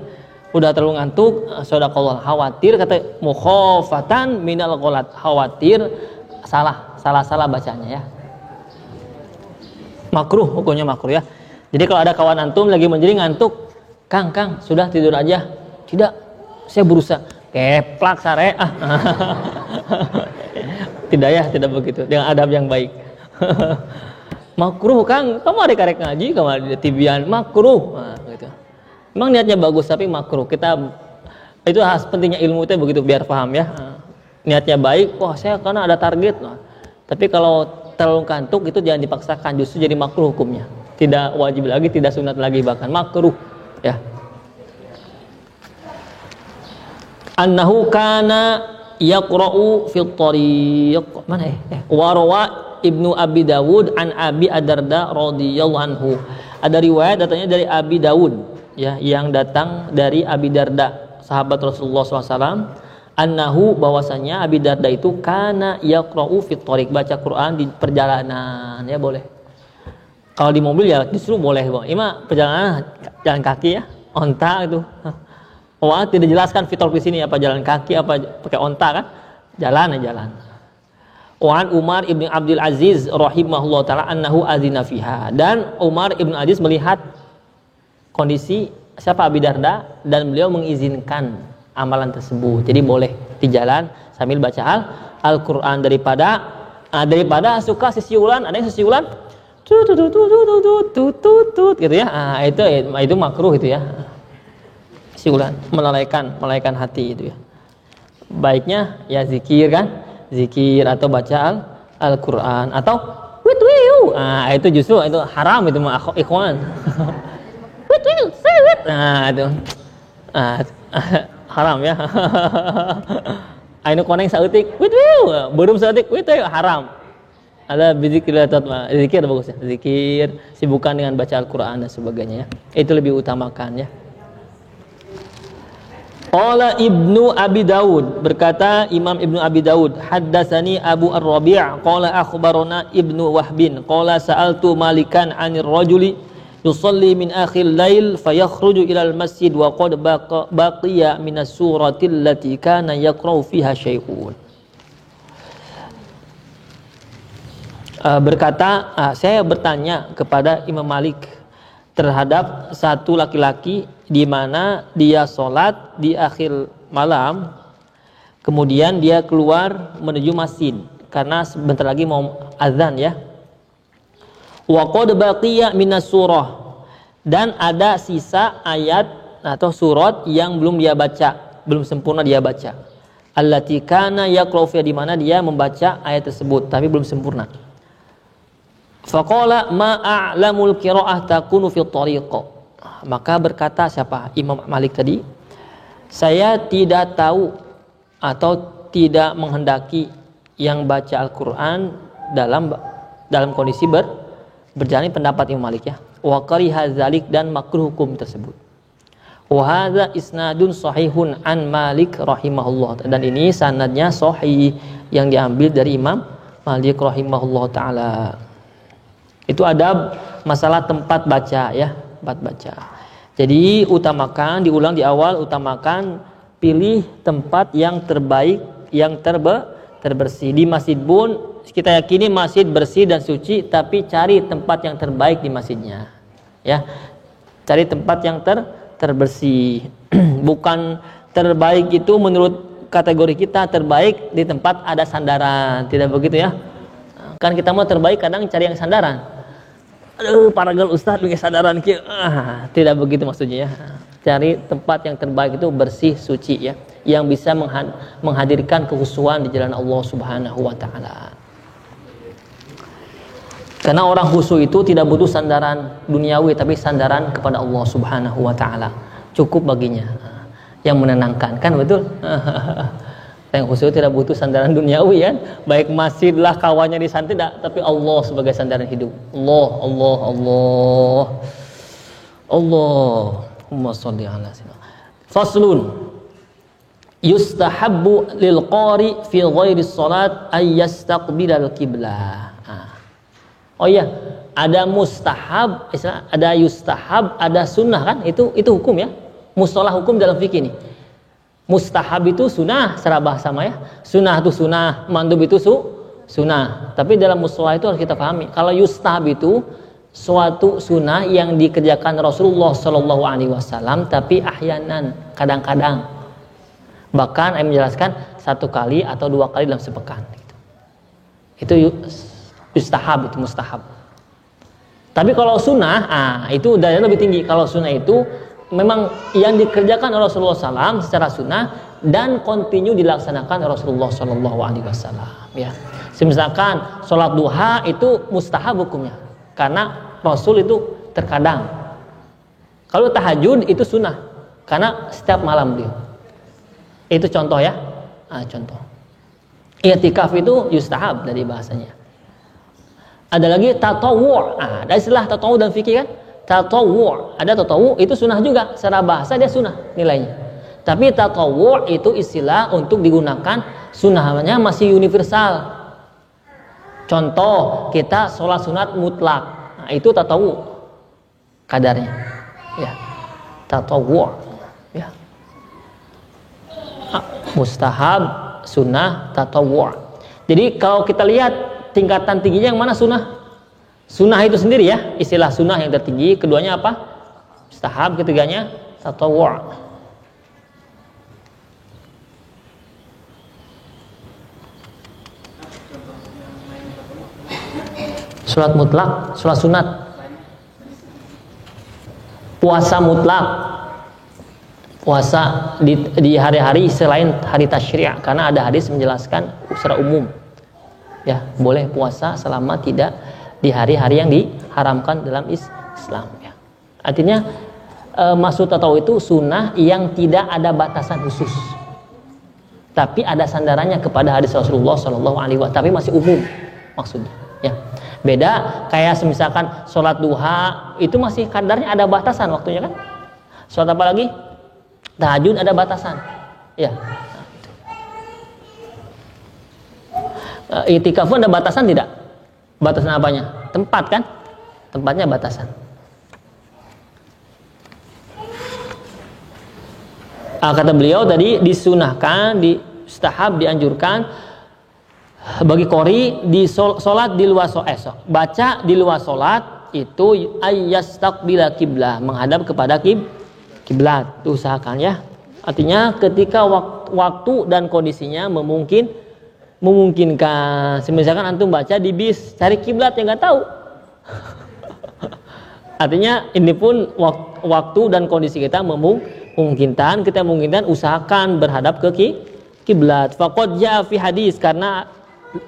A: Udah terlalu ngantuk, sadaqallah, khawatir kata mukhafatan minal ghalat, khawatir salah bacanya ya. Makruh, hukumnya makruh ya. Jadi kalau ada kawan antum lagi menjadi ngantuk, Kang, sudah tidur aja. Tidak, saya berusaha. Keplak sare. Tidak ya, tidak begitu. Dengan adab yang baik. Makruh, Kang. Kamu ada karek ngaji, kamu ada Tibyan. Makruh. Gitu. Memang niatnya bagus, tapi makruh. Itu pentingnya ilmu itu begitu, biar paham ya. Niatnya baik, saya karena ada target. Tapi kalau terlalu kantuk, itu jangan dipaksakan. Justru jadi makruh hukumnya. Tidak wajib lagi, tidak sunat lagi, bahkan makruh. Ya. Annahu kana yaqra'u fil tariq. Mana wa rawa Ibnu Abi Dawud an Abi Adarda radhiyallahu anhu. Ada riwayat datangnya dari Abi Dawud ya, yang datang dari Abi Darda, sahabat Rasulullah SAW. Annahu, bahwasanya Abi Darda itu kana yaqra'u fil tariq, baca Quran di perjalanan ya boleh. Kalau di mobil ya justru boleh, Bang. Ini mah perjalanan jalan kaki ya, onta itu. Tidak jelaskan fitur di sini apa jalan kaki apa pakai onta kan? Jalan. Wan Umar ibn Abdul Aziz rahimahullah taala annahu azina fiha. Dan Umar ibn Aziz melihat kondisi siapa Abi Darda dan beliau mengizinkan amalan tersebut. Jadi boleh di jalan sambil baca Al-Qur'an daripada suka sisiulan, ada yang sisiulan tut gitu ya. Itu makruh itu ya. Siulan melalaikan hati itu ya. Baiknya ya zikir kan? Zikir atau baca Al-Qur'an atau witwiu. Itu justru itu haram itu mah ikhwan. Witwiu, itu. Haram ya. Ainu koneng saeutik witwiu, beureum saeutik witwiu haram. Ada zikir bagus ya. Zikir, sibukkan dengan baca Al-Qur'an dan sebagainya ya. Itu lebih utamakan ya. Qala Ibnu Abi Dawud, berkata Imam Ibnu Abi Dawud, haddatsani Abu Ar-Rabi' qala akhbarana Ibnu Wahbin qala sa'altu Malikan 'anil rajuli yusalli min akhir lail fayakhruju ila al-masjid wa qad baqiya min as-surati allati kana yaqra'u fiha syai'un. saya bertanya kepada Imam Malik terhadap satu laki-laki di mana dia sholat di akhir malam, kemudian dia keluar menuju masjid karena sebentar lagi mau azan ya. Wa qad baqiya minas surah, dan ada sisa ayat atau surat yang belum dia baca, belum sempurna dia baca. Allati kana yaqra'u fi, di mana dia membaca ayat tersebut tapi belum sempurna. Faqala ma a'lamul qira'ah takunu fi tariq. Maka berkata siapa? Imam Malik tadi, saya tidak tahu atau tidak menghendaki yang baca Al-Qur'an dalam kondisi berjalan, pendapat Imam Malik ya. Wa kariha dzalik, dan makruh hukum tersebut. Wa hadza isnadun sahihun an Malik rahimahullah, dan ini sanadnya sahih yang diambil dari Imam Malik rahimahullah taala. Itu ada masalah tempat baca ya, tempat baca. Jadi utamakan, diulang di awal, utamakan pilih tempat yang terbaik, yang terbersih. Di masjid pun kita yakini masjid bersih dan suci, tapi cari tempat yang terbaik di masjidnya. Ya. Cari tempat yang terbersih. Bukan terbaik itu menurut kategori kita, terbaik di tempat ada sandaran. Tidak begitu ya. Kan kita mau terbaik kadang cari yang sandaran. Aduh, paragal ustaz pakai sandaran kieu. Tidak begitu maksudnya ya. Cari tempat yang terbaik itu bersih, suci ya, yang bisa menghadirkan kekhusyuan di jalan Allah Subhanahu wa taala. Karena orang khusyuk itu tidak butuh sandaran duniawi, tapi sandaran kepada Allah Subhanahu wa taala. Cukup baginya. Yang menenangkan, kan betul? Yang khusyuk tidak butuh sandaran duniawi kan, baik masjid lah kawannya di sana tidak, tapi Allah sebagai sandaran hidup. Allahumma sholli ala sayyidina. Faslun, yustahabbu lil qari fi ghairi shalat ay yastaqbilal qiblah. Oh iya, ada mustahab, ada yustahab, ada sunnah kan? Itu hukum ya. Mustalah hukum dalam fikih ini. Mustahab itu sunnah secara bahasa ya. Sunnah itu sunnah, mandub itu sunnah. Tapi dalam mustalah itu harus kita pahami. Kalau yustahab itu suatu sunnah yang dikerjakan Rasulullah Shallallahu Alaihi Wasallam, tapi ahyanan, kadang-kadang. Bahkan saya menjelaskan 1 kali atau 2 kali dalam sepekan. Itu yustahab, itu mustahab. Tapi kalau sunnah, itu darahnya lebih tinggi. Kalau sunnah itu memang yang dikerjakan oleh Rasulullah SAW secara sunnah dan kontinu dilaksanakan oleh Rasulullah SAW ya. Misalkan sholat duha itu mustahab hukumnya karena Rasul itu terkadang. Kalau tahajud itu sunnah karena setiap malam beliau. Itu contoh ya. Contoh. I'tikaf itu yustahab dari bahasanya. Ada lagi tatawwu'. Ada istilah tatawwu dan fikih kan? Tatawwu', ada tatawwu' itu sunnah juga, secara bahasa dia sunnah nilainya. Tapi tatawwu' itu istilah untuk digunakan, sunnahnya masih universal. Contoh, kita sholat sunat mutlak, itu tatawwu' kadarnya. Ya. Tatawwu' ya. Mustahab, sunnah, tatawwu'. Jadi kalau kita lihat tingkatan tingginya yang mana sunnah? Sunnah itu sendiri ya, istilah sunnah yang tertinggi. Keduanya apa? Mustahab. Ketiganya tatawwu'. Salat mutlak, salat sunat. Puasa mutlak. Puasa di hari-hari selain hari tasyri', karena ada hadis menjelaskan secara umum. Ya, boleh puasa selama tidak di hari-hari yang diharamkan dalam Islam ya. Artinya maksud tatawwu' itu sunnah yang tidak ada batasan khusus, tapi ada sandarannya kepada hadis Rasulullah SAW, tapi masih umum maksudnya ya. Beda kayak misalkan sholat duha itu masih kadarnya ada batasan waktunya kan. Sholat apa lagi? Tahajud ada batasan ya. I'tikaf pun ada batasan tidak? Batasan apanya? Tempat kan? Tempatnya batasan. Kata beliau tadi disunahkan, mustahab, dianjurkan Bagi qori di salat di luar baca di luar salat itu ayyastaqbila kiblah, menghadap kepada kiblat. Usahakan ya. Artinya ketika waktu dan kondisinya memungkinkan. Misalkan antum baca di bis, cari kiblat yang nggak tahu. Artinya ini pun waktu dan kondisi kita memungkinkan, usahakan berhadap ke kiblat. Faqad jaa fi hadis, karena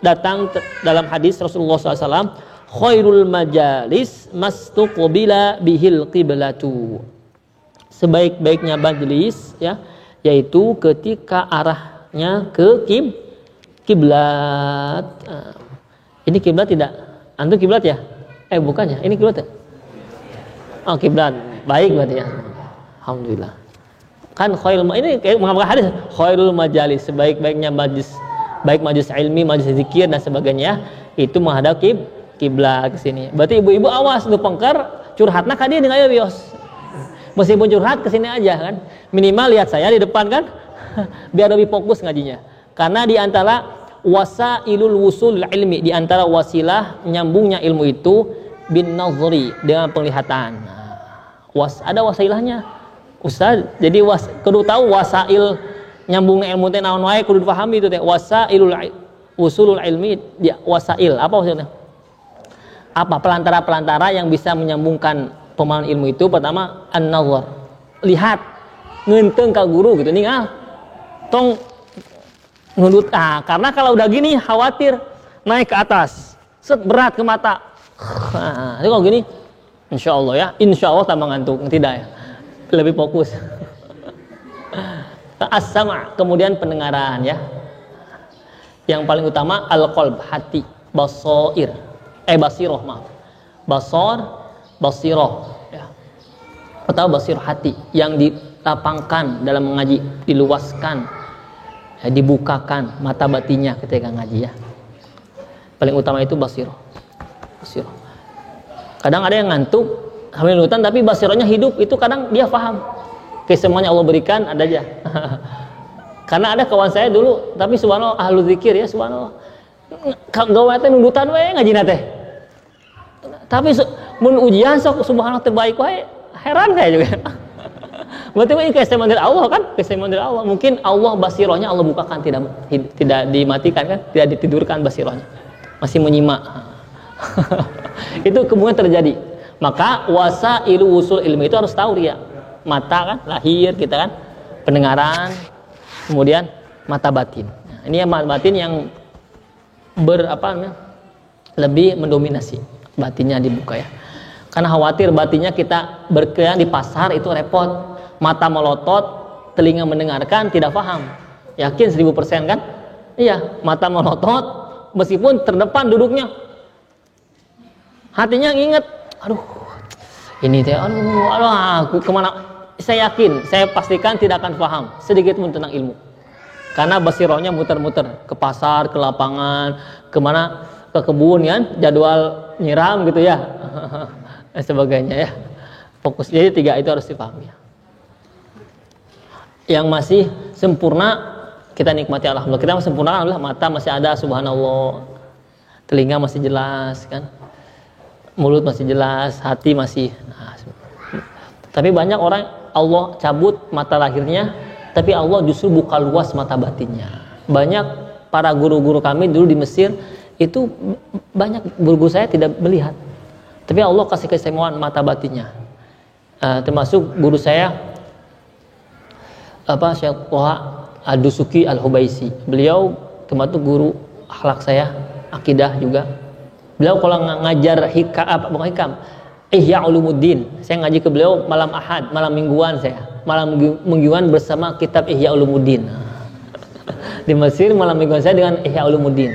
A: datang dalam hadis Rasulullah SAW, khairul majalis mastuqbila bihil qiblatu. Sebaik-baiknya majelis ya, yaitu ketika arahnya ke kiblat. Ini kiblat tidak? Antum kiblat ya? Bukannya. Ini kiblat ya? Oh, kiblat. Baik berarti ya. Alhamdulillah. Kan khairul, ini mengamalkan hadis khairul majalis, sebaik-baiknya majlis, baik majlis ilmi, majlis zikir dan sebagainya, itu menghadap kiblat ke sini. Berarti ibu-ibu awas nu pengker curhatna ka dieu dengan bios. Meskipun curhat ke sini aja kan. Minimal lihat saya di depan kan. Biar lebih fokus ngajinya. Karena di antara wasailul wusul ilmi, di antara wasilah nyambungnya ilmu itu bin nazri, dengan penglihatan. Ada wasilahnya. Ustaz, jadi kudu tahu wasail nyambungnya ilmu teh naon wae kudu dipahami itu teh. Wasailul usulul ilmi, wasail apa maksudnya? Apa pelantara-pelantara yang bisa menyambungkan pemahaman ilmu itu? Pertama, an-nazar, lihat, ngeunteung ka guru gitu, ningal tong ngundut. Karena kalau udah gini khawatir naik ke atas, set berat ke mata. Jadi kalau gini, insya Allah ya, insya Allah tambah ngantuk, tidak ya, lebih fokus. As-sama', kemudian pendengaran ya. Yang paling utama al-qalb, hati, basiroh maaf, basiroh ya, atau basir hati yang dilapangkan dalam mengaji, diluaskan ya, dibukakan mata batinnya ketika ngaji ya. Paling utama itu basiroh. Kadang ada yang ngantuk hamil hutan tapi basirohnya hidup, itu kadang dia paham kesemuanya Allah berikan ada aja. Karena ada kawan saya dulu, tapi subhanallah ahlu zikir ya, subhanallah gawe teh nundutan we ngajina teh. Tapi mun ujian sok subhanallah terbaik wae, heran saya juga. Berarti ini keistimewaan dari Allah kan? Keistimewaan dari Allah. Mungkin Allah basirohnya Allah bukakan, tidak dimatikan kan? Tidak ditidurkan basirohnya. Masih menyimak. Itu kemungkinan terjadi. Maka wasailu usul ilmu itu harus tahu dia. Mata kan, lahir kita kan, pendengaran, kemudian mata batin. Nah, ini yang mata batin yang lebih mendominasi, batinnya dibuka ya. Karena khawatir batinnya kita berkeliaran di pasar itu repot. Mata melotot, telinga mendengarkan, tidak paham. Yakin 1000% kan? Iya, mata melotot, meskipun terdepan duduknya, hatinya nginget, aduh, ini teh, aku kemana? Saya yakin, saya pastikan tidak akan paham sedikit pun tentang ilmu. Karena basirohnya muter-muter ke pasar, ke lapangan, kemana, ke kebun kan, jadwal nyiram gitu ya, dan sebagainya ya. Fokus, jadi 3 itu harus dipahami. Yang masih sempurna kita nikmati alhamdulillah. Kita masih sempurna alhamdulillah, mata masih ada subhanallah, telinga masih jelas kan, mulut masih jelas, hati masih. Tapi banyak orang Allah cabut mata lahirnya, tapi Allah justru buka luas mata batinnya. Banyak para guru-guru kami dulu di Mesir itu, banyak guru saya tidak melihat, tapi Allah kasih keistimewaan mata batinnya. Termasuk guru saya Syekh Toha Ad-Dusuki Al-Hubaisi. Beliau termasuk guru akhlak saya, akidah juga. Beliau kalau ngajar hikam Ihya Ulumuddin, saya ngaji ke beliau malam Ahad, malam mingguan saya. Malam mingguan bersama kitab Ihya Ulumuddin. Di Mesir malam mingguan saya dengan Ihya Ulumuddin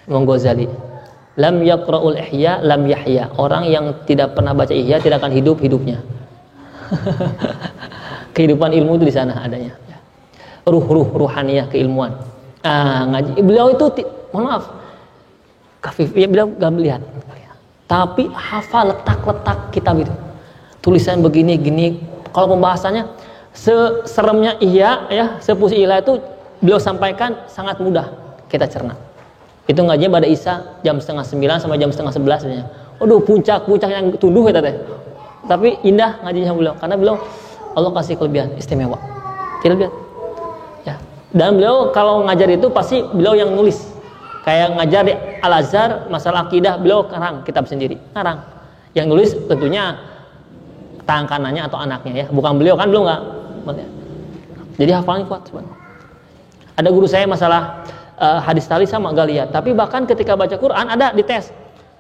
A: Imam Ghazali. Lam yaqra'ul ihya lam yahya. Orang yang tidak pernah baca ihya tidak akan hidupnya. Kehidupan ilmu itu di sana adanya. Ruhaniyah, keilmuan. Ngaji. Beliau itu mohon maaf, kafif, ya beliau gak melihat. Tapi hafal letak-letak kitab itu. Tulisan begini gini. Kalau pembahasannya seremnya ihya ya, sepusi ihya itu beliau sampaikan sangat mudah kita cerna. Itu ngajinya pada Isya jam 8:30 sampai jam 10:30 sebenarnya. Aduh, puncak yang tunduh ya teh. Tapi indah ngajinya beliau karena beliau Allah kasih kelebihan istimewa. Tidak lihat. Ya. Dan beliau kalau ngajar itu pasti beliau yang nulis. Kayak ngajar di Al-Azhar masalah akidah, beliau karang kitab sendiri, karang. Yang nulis tentunya tangan kanannya atau anaknya ya, bukan beliau kan, belum enggak. Jadi hafalnya kuat sebenarnya. Ada guru saya masalah hadis tali sama gak lihat, tapi bahkan ketika baca Quran ada di tes.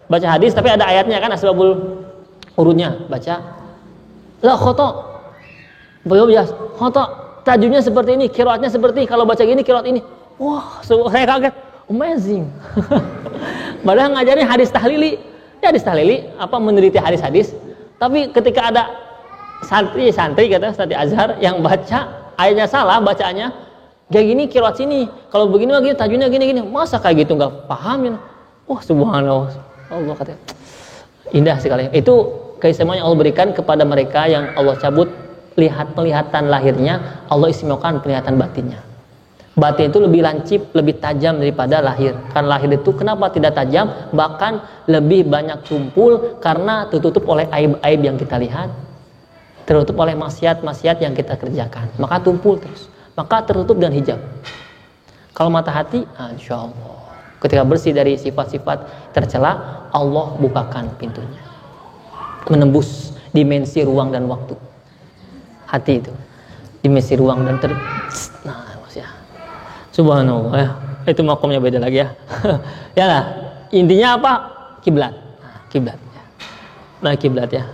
A: Baca hadis tapi ada ayatnya kan, asbabul urutnya, baca la khata. Beliau bilang khata, tajwidnya seperti ini, qiraatnya seperti ini, kalau baca gini qiraat ini. Wah, saya kaget. Amazing. Padahal ngajarin hadis tahlili. Ya hadis tahlili apa meneliti hadis-hadis. Tapi ketika ada santri kata Ustaz Azhar yang baca ayatnya salah bacaannya, kayak gini qiraat sini. Kalau begini lagi tajwidnya gini. Masa kayak gitu enggak paham ya? Wah, subhanallah. Allah katanya. Indah sekali. Itu keistimewaan yang Allah berikan kepada mereka yang Allah cabut penglihatan lahirnya, Allah istimewakan penglihatan batinnya. Batin itu lebih lancip, lebih tajam daripada lahir. Karena lahir itu kenapa tidak tajam? Bahkan lebih banyak tumpul karena tertutup oleh aib-aib yang kita lihat, tertutup oleh maksiat-maksiat yang kita kerjakan. Maka tumpul terus. Maka tertutup dengan hijab. Kalau mata hati, insya Allah. Ketika bersih dari sifat-sifat tercela, Allah bukakan pintunya. Menembus dimensi ruang dan waktu. Hati itu. Dimensi ruang dan subhanallah ya. Itu makomnya beda lagi ya. Ya lah. Intinya apa? Kiblat. Kiblat ya. Nah, kiblat ya.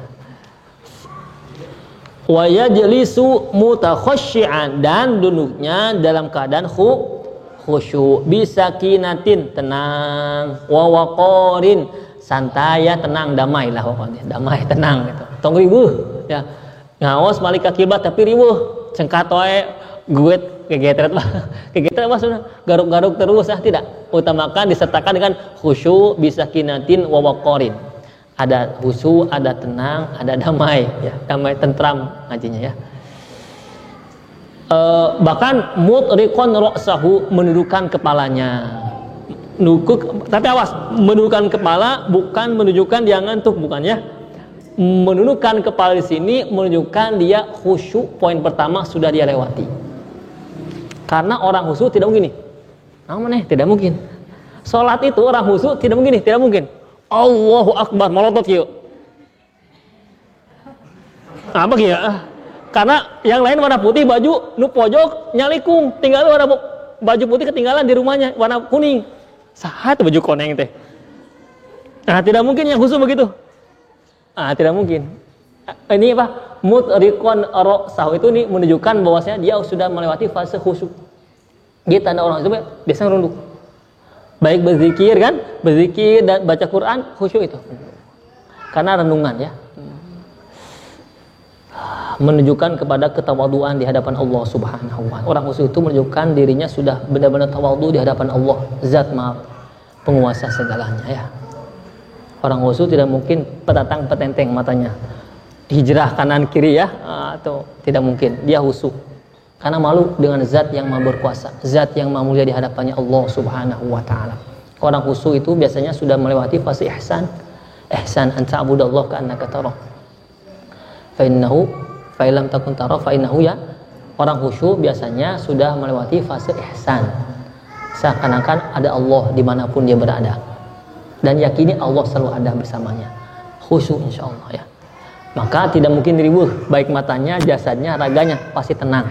A: Wa yajlisu mutakhashsyi'an, dan duduknya dalam keadaan khusyuk, bisakinatin, tenang, wa waqarin, santai ya, tenang, damai lah pokoknya, damai, tenang gitu. Tong ribuh ya. Ngaos malika kiblat tapi ribuh, cengkat wae guet kegetret mah sudah garuk-garuk terus tidak. Utamakan disertakan dengan khusyuk, bisakinatin, wa waqarin. Ada khusyuk, ada tenang, ada damai ya, damai tentram ngajinya ya. Bahkan mutriqon ra'sahu, menundukkan kepalanya. Tapi awas, menundukkan kepala bukan menunjukkan dia ngantuk, bukan ya. Menundukkan kepala di sini menunjukkan dia khusyuk. Poin pertama sudah dia lewati. Karena orang khusyuk tidak mungkin nih. Tidak mungkin. Salat itu orang khusyuk tidak mungkin. Allahu Akbar, melotot yuk. Apa kieu? Karena yang lain warna putih, baju nu pojok nyalikung, tinggal warna baju putih ketinggalan di rumahnya warna kuning. Saha tuh baju koneng teh. Tidak mungkin yang khusyuk begitu. Tidak mungkin. Ini apa? Mutriqon ra'sahu itu nih menunjukkan bahwasanya dia sudah melewati fase khusyuk. Dia tanda orang itu biasa ngerunduk. Baik berzikir kan, berzikir dan baca Quran, khusyuk itu. Karena renungan ya. Menunjukkan kepada ketawaduan di hadapan Allah Subhanahu wa ta'ala. Orang khusyuk itu menunjukkan dirinya sudah benar-benar tawadu di hadapan Allah, Zat Maha Penguasa segalanya ya. Orang khusyuk tidak mungkin petatang petenteng matanya. Hijrah kanan kiri ya, atau tidak mungkin. Dia khusyuk karena malu dengan Zat yang Maha Berkuasa, Zat yang Maha Mulia di hadapannya Allah Subhanahu wa ta'ala. Orang khusyuk itu biasanya sudah melewati fase ihsan. Ihsan an ta'budallaha ka'annaka tarah. Fa innahu fa illam takun tarah fa innahu ya. Orang khusyuk biasanya sudah melewati fase ihsan. Seakan-akan ada Allah dimanapun dia berada. Dan yakini Allah selalu ada bersamanya. Khusyuk insyaallah ya. Maka tidak mungkin ribuh, baik matanya, jasadnya, raganya pasti tenang.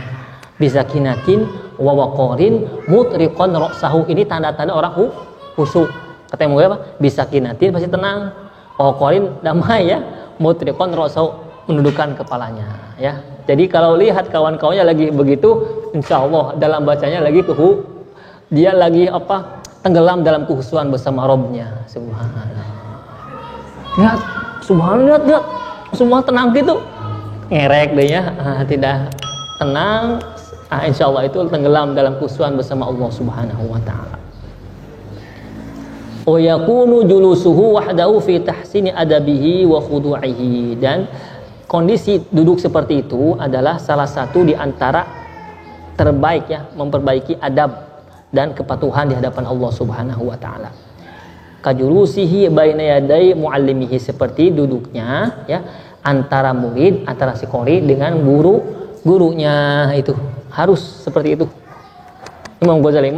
A: Bisakinatin wa waqarin mutriqon ra'sahu, ini tanda-tanda orang khusyuk. Katanya apa? Bisakinatin pasti tenang, waqarin damai ya, mutriqon ra'sahu menundukkan kepalanya ya. Jadi kalau lihat kawan-kawannya lagi begitu, insyaallah dalam bacanya lagi dia lagi tenggelam dalam kekhusyuan bersama Rabb-nya. Subhanallah. Lihat, subhanallah, lihat. Semua tenang gitu. Ngerek deh ya. Tidak tenang. Insyaallah itu tenggelam dalam kekhusyuan bersama Allah Subhanahu wa ta'ala. Wa yakunu julusuhu wahdahu fi tahsini adabihi wa khudu'ihi, dan kondisi duduk seperti itu adalah salah satu di antara terbaik ya, memperbaiki adab
B: dan kepatuhan di hadapan Allah Subhanahu wa taala. Kajulusihi baina yaday muallimihi, seperti duduknya ya antara murid, antara si qori dengan gurunya, itu harus seperti itu. Imam Ghazali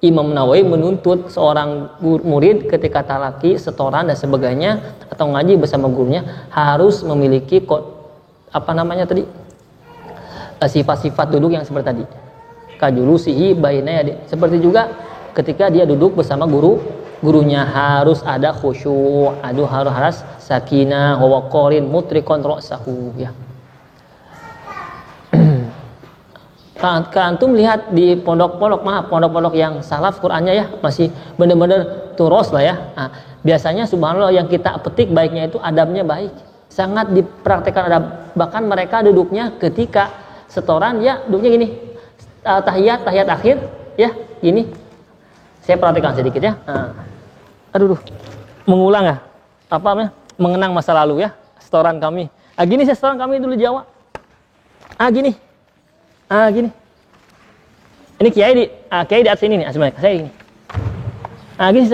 B: Imam Nawawi menuntut seorang murid ketika talaki, setoran dan sebagainya atau ngaji bersama gurunya harus memiliki sifat-sifat duduk yang seperti tadi. Kajulusihi baina yaday, seperti juga ketika dia duduk bersama gurunya harus ada khusyuk, harus sakinah wa waqarin mutriqan ra'sahu ya. Antum lihat di pondok-pondok yang salaf Qur'annya ya masih benar-benar turos lah ya. Nah, biasanya subhanallah yang kita petik baiknya itu adabnya baik, sangat dipraktekkan adab. Bahkan mereka duduknya ketika setoran ya duduknya gini, tahiyat akhir ya gini. Saya perhatikan sedikit ya. Mengulang ya. Mengenang masa lalu ya. Setoran kami. Gini setoran kami dulu Jawa. Gini. Ini kiai di atas sini nih. Sebenarnya saya gini. Gini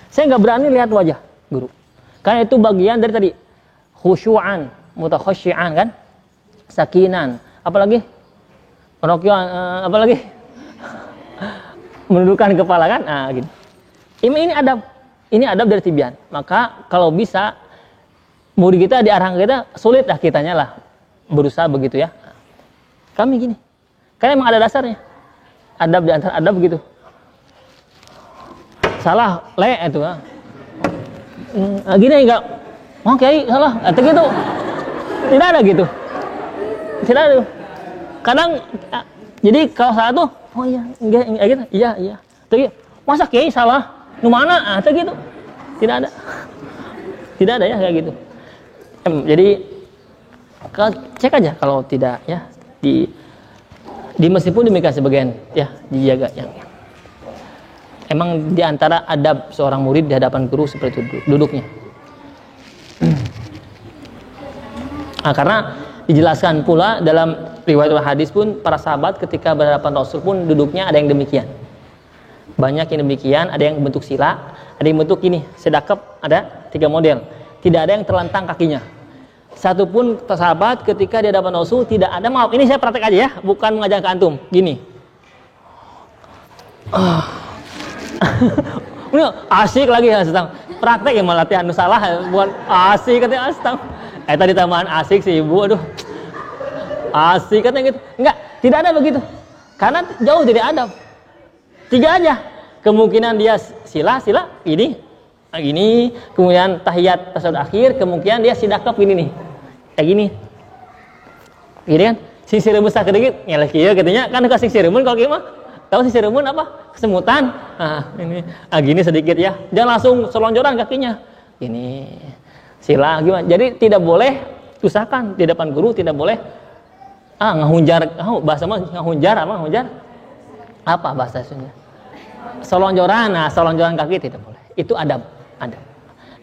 B: saya nggak berani lihat wajah guru. Karena itu bagian dari tadi khusyu'an, mutakhasyi'an kan? Sakinan. Apalagi? Apalagi? Menundukkan kepala kan, gini. Ini adab dari tibyan. Maka kalau bisa murid kita diarahkan kita, sulit lah kitanya lah berusaha begitu ya. Kami gini, karena emang ada dasarnya. Adab di antara adab begitu. Salah, itu. Gini enggak, kiai salah, atau gitu. Tidak ada gitu. Tidak ada. Kadang, jadi kalau salah tuh, enggak gitu, iya. Tapi masa kiai salah, nu mana? Atau gitu. Tidak ada ya kayak gitu. Jadi cek aja kalau tidak ya di meskipun demikian sebagian ya dijaga yang emang di antara adab seorang murid di hadapan guru seperti itu duduknya. Karena dijelaskan pula dalam riwayat hadis pun para sahabat ketika berhadapan Rasul pun duduknya ada yang demikian. Banyak yang demikian, ada yang bentuk sila, ada yang bentuk ini, sedakap, ada 3 model. Tidak ada yang terlentang kakinya. Satupun sahabat ketika di hadapan Rasul tidak ada, maaf ini saya praktek aja ya, bukan mengajar ke antum. Gini. Ini asik lagi ya, praktek yang malah latihan salah, bukan asik katanya astag. Tadi tambahan asik sih ibu, aduh. Asik katanya gitu. Enggak, tidak ada begitu. Karena jauh dari adab. 3 aja. Kemungkinan dia sila ini, kemudian tahiyat tasawuf akhir, kemungkinan dia sidakap ini nih. Kayak gini. Gini kan? Sing sireun besar kedikit, ngeleh kieu katanya kan kasih sireun kalau kieu mah. Tahu sing sireun apa? Kesemutan. Ini gini sedikit ya. Jangan langsung selonjoran kakinya. Ini sila gimana? Jadi tidak boleh usahakan di depan guru tidak boleh ngahunjar, bahasa mah ngahunjar apa ngahunjar? Apa bahasa Sunda? Selonjoran, selonjoran kaki tidak boleh. Itu adab.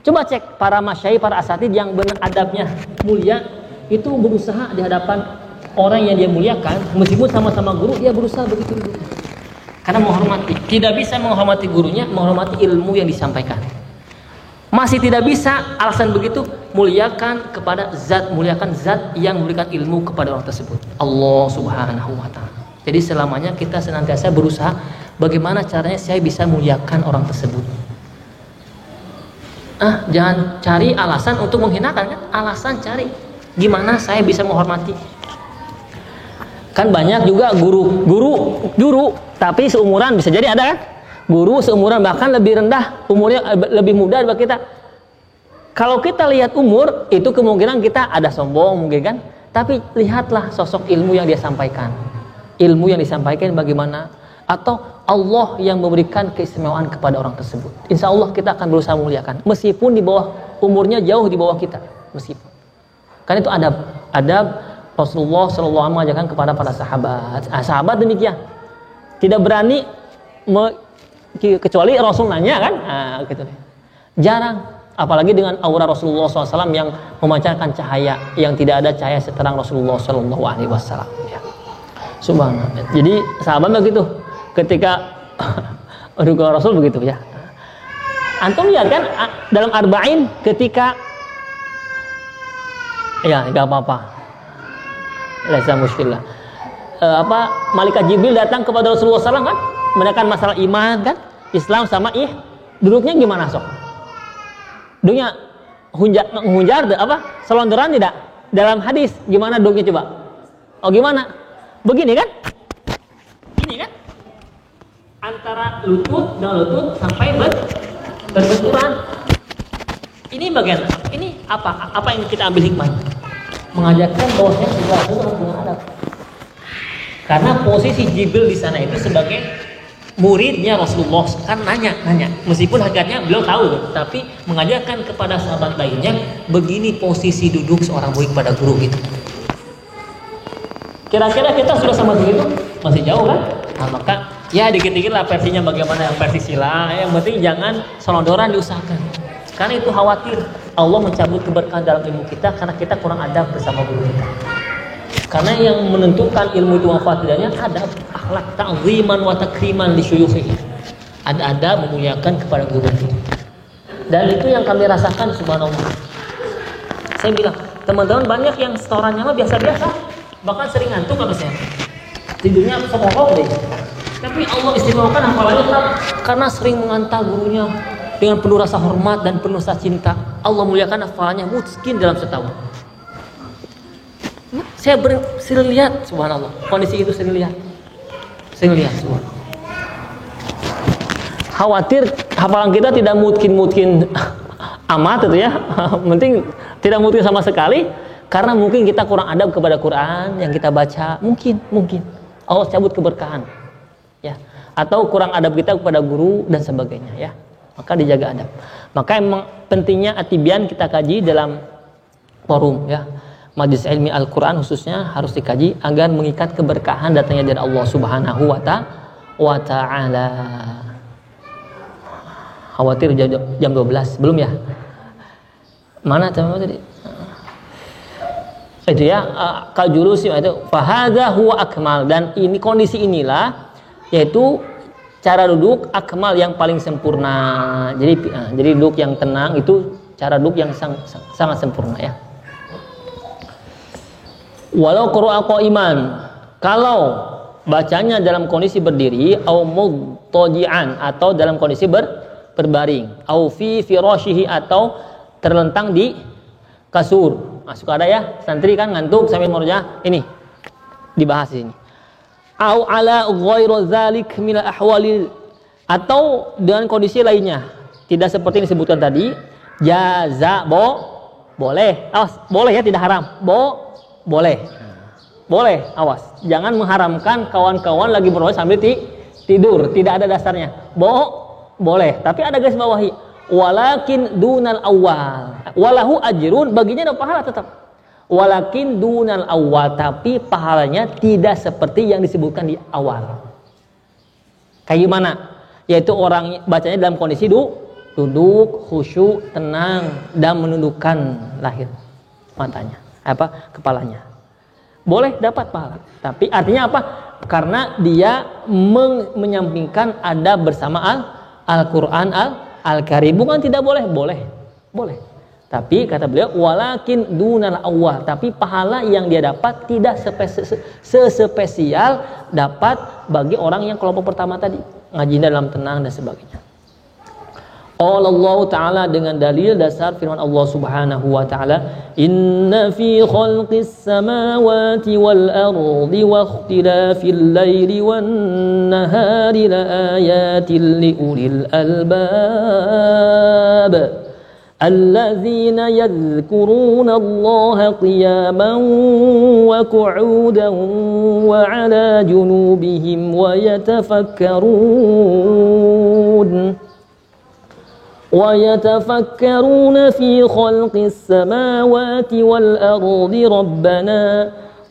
B: Coba cek para masyayikh, para asatid yang benar adabnya mulia, itu berusaha di hadapan orang yang dia muliakan, meskipun sama-sama guru, dia berusaha begitu. Karena menghormati. Tidak bisa menghormati gurunya, menghormati ilmu yang disampaikan. Masih tidak bisa, alasan begitu, muliakan zat yang memberikan ilmu kepada orang tersebut. Allah Subhanahu wa ta'ala. Jadi selamanya kita senantiasa berusaha bagaimana caranya saya bisa muliakan orang tersebut. Jangan cari alasan untuk menghinakan kan? Alasan cari gimana saya bisa menghormati. Kan banyak juga guru tapi seumuran, bisa jadi ada kan? Guru seumuran bahkan lebih rendah, umurnya lebih muda daripada kita. Kalau kita lihat umur, itu kemungkinan kita ada sombong mungkin kan? Tapi lihatlah sosok ilmu yang dia sampaikan. Ilmu yang disampaikan bagaimana, atau Allah yang memberikan keistimewaan kepada orang tersebut. Insya Allah kita akan berusaha memuliakan meskipun di bawah umurnya, jauh di bawah kita, meskipun. Karena itu adab Rasulullah SAW mengajarkan kepada para sahabat. Sahabat demikian, tidak berani kecuali Rasul nanya kan, gitu. Jarang, apalagi dengan aura Rasulullah SAW yang memancarkan cahaya yang tidak ada cahaya seterang Rasulullah SAW. Ya. Subhanallah. Jadi sahabat begitu. ketika aduh kalau Rasul begitu ya. Antum lihat kan dalam Arba'in ketika ya enggak apa-apa. Laisa muskillah. Malaikat Jibril datang kepada Rasulullah SAW kan, menanyakan masalah iman kan, Islam sama duduknya gimana sok? Duduknya menghunjar selondoran tidak? Dalam hadis gimana duduknya coba? Oh gimana? Begini kan? Gini kan? Antara lutut dengan lutut sampai berbenturan. Ini bagian ini apa yang kita ambil hikmah? Mengajarkan bahwasanya juga itu harus dengan adab. Karena posisi Jibril di sana itu sebagai muridnya Rasulullah kan nanya, meskipun hakikatnya beliau tahu, tapi mengajarkan kepada sahabat lainnya begini posisi duduk seorang murid pada guru gitu. Kira-kira kita sudah sama begitu? Masih jauh kan? Nah, maka ya dikit-dikit lah versinya bagaimana yang versi sila, yang penting jangan selondoran diusahakan. Karena itu khawatir Allah mencabut keberkahan dalam ilmu kita karena kita kurang adab bersama guru kita. Karena yang menentukan ilmu itu wafat tidaknya adab, akhlak, ta'ziman wa takriman li syuyukhihi. Ada adab memuliakan kepada guru itu. Dan itu yang kami rasakan subhanallah. Saya bilang, teman-teman banyak yang setorannya mah biasa-biasa, bahkan sering ngantuk kalau saya. Tidurnya sokok deh. Tapi Allah istimewakan hafalannya tetap karena sering mengantar gurunya dengan penuh rasa hormat dan penuh rasa cinta. Allah muliakan hafalannya mungkin dalam setahun. Saya sering lihat subhanallah kondisi itu sering lihat subhanallah. Khawatir hafalan kita tidak mungkin amat itu ya. Penting tidak mungkin sama sekali karena mungkin kita kurang adab kepada Quran yang kita baca, mungkin Allah cabut keberkahan ya, atau kurang adab kita kepada guru dan sebagainya ya. Maka dijaga adab. Maka emang pentingnya atibian kita kaji dalam forum ya. Majlis ilmi Al-Quran khususnya harus dikaji agar mengikat keberkahan datangnya dari Allah Subhanahu wa ta'ala. Khawatir jam 12 belum ya? Mana tadi? Itu ya kajulusi itu fahadza huwa akmal, dan ini kondisi inilah yaitu cara duduk akmal yang paling sempurna. Jadi duduk yang tenang itu cara duduk yang sangat sempurna ya. Walau qira'a qa'iman, kalau bacanya dalam kondisi berdiri, au mudtaji'an atau dalam kondisi berbaring, au fi firashihi atau terlentang di kasur. Masuk ada ya, santri kan ngantuk sambil merja, ini dibahas ini. Au ala ghairu dzalik min ahwali, atau dengan kondisi lainnya, tidak seperti yang disebutkan tadi, jaza boleh. Awas, boleh ya, tidak haram. Boleh, awas. Jangan mengharamkan kawan-kawan lagi berolahraga sambil tidur. Tidak ada dasarnya. Boleh, tapi ada garis bawahi. Walakin dunal awal. Walahu ajrun, baginya ada pahala tetap. Walakin dunal awal, tapi pahalanya tidak seperti yang disebutkan di awal. Kayak gimana? Yaitu orang bacanya dalam kondisi duduk, khusyuk, tenang, dan menundukkan lahir matanya. Kepalanya. Boleh dapat pahala. Tapi artinya apa? Karena dia menyampingkan adab bersama Al-Quran Al-Karim. Bukan tidak boleh. Boleh. Tapi kata beliau, walakin dunal awal. Tapi pahala yang dia dapat tidak sespesial dapat bagi orang yang kelompok pertama tadi. Ngaji dalam tenang dan sebagainya. Allah Ta'ala dengan dalil dasar firman Allah Subhanahu wa Ta'ala, inna fi khalqis samawati wal ardi wa ikhtilafil laili wan nahari la ayatin li ulil albab alladzina yadhkuruna Allah qiyaman wa qu'udan wa ala junubihim wa ويتفكرون في خلق السماوات والأرض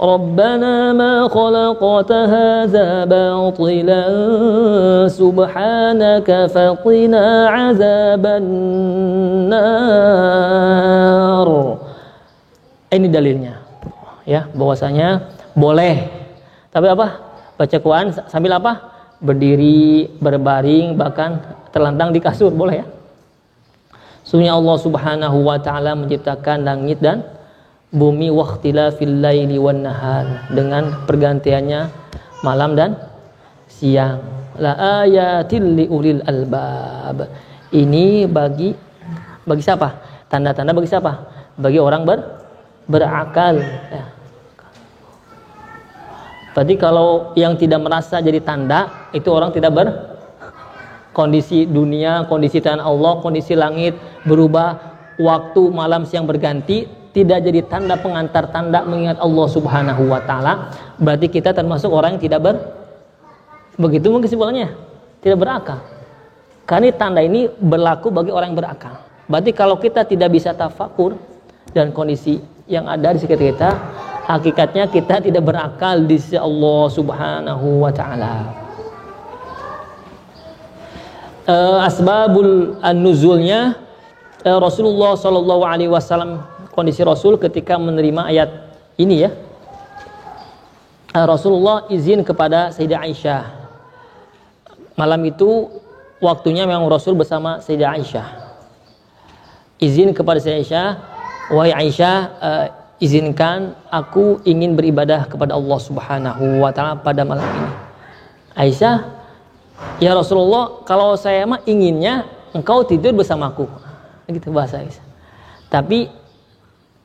B: ربنا ما خلقت هذا باطلا سبحانك فقنا عذاب النار. Ini dalilnya ya, bahwasanya boleh. Tapi baca Quran sambil berdiri, berbaring, bahkan terlentang di kasur, boleh ya. Sesungguhnya Allah Subhanahu wa taala menciptakan langit dan bumi waqtilafil laili wan nahar, dengan pergantiannya malam dan siang. La ayatil liulil albab. Ini bagi siapa? Tanda-tanda bagi siapa? Bagi orang berakal. Ya. Berarti kalau yang tidak merasa jadi tanda, itu orang tidak kondisi dunia, kondisi tanah Allah, kondisi langit berubah, waktu malam siang berganti, tidak jadi tanda pengantar tanda mengingat Allah Subhanahu wa taala. Berarti kita termasuk orang yang tidak begitu mungkin kesimpulannya, tidak berakal. Karena tanda ini berlaku bagi orang yang berakal. Berarti kalau kita tidak bisa tafakur dan kondisi yang ada di sekitar kita, hakikatnya kita tidak berakal di sisi Allah Subhanahu wa taala. Asbabul nuzulnya, Rasulullah sallallahu alaihi wasallam, kondisi Rasul ketika menerima ayat ini ya. Rasulullah izin kepada Sayyidah Aisyah. Malam itu waktunya memang Rasul bersama Sayyidah Aisyah. Izin kepada Sayyidah Aisyah, wahai Aisyah, izinkan aku ingin beribadah kepada Allah Subhanahu wa taala pada malam ini. Aisyah, ya Rasulullah, kalau saya mah inginnya engkau tidur bersamaku. Gitu bahasa Aisyah. Tapi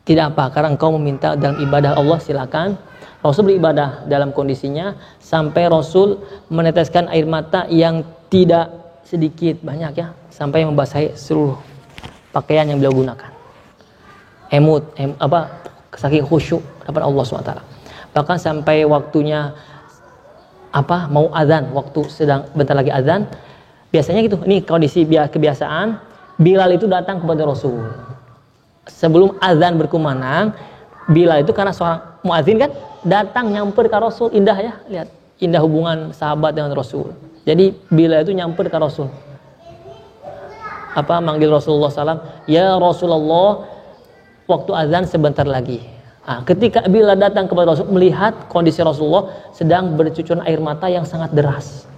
B: tidak apa, karena engkau meminta dalam ibadah Allah, silakan. Rasul beribadah dalam kondisinya sampai Rasul meneteskan air mata yang tidak sedikit, banyak ya, sampai membasahi seluruh pakaian yang beliau gunakan. Saking khusyuk kepada Allah SWT. Bahkan sampai waktunya mau azan, waktu sedang bentar lagi azan, biasanya gitu. Ini kondisi kebiasaan, Bilal itu datang kepada Rasul sebelum azan berkumandang. Bilal itu karena seorang muadzin kan, datang nyamper ke Rasul. Indah ya, lihat indah hubungan sahabat dengan Rasul. Jadi Bilal itu nyamper ke Rasul, manggil Rasulullah SAW, ya Rasulullah, waktu azan sebentar lagi. Ketika Bilal datang kepada Rasul, melihat kondisi Rasulullah sedang bercucuran air mata yang sangat deras.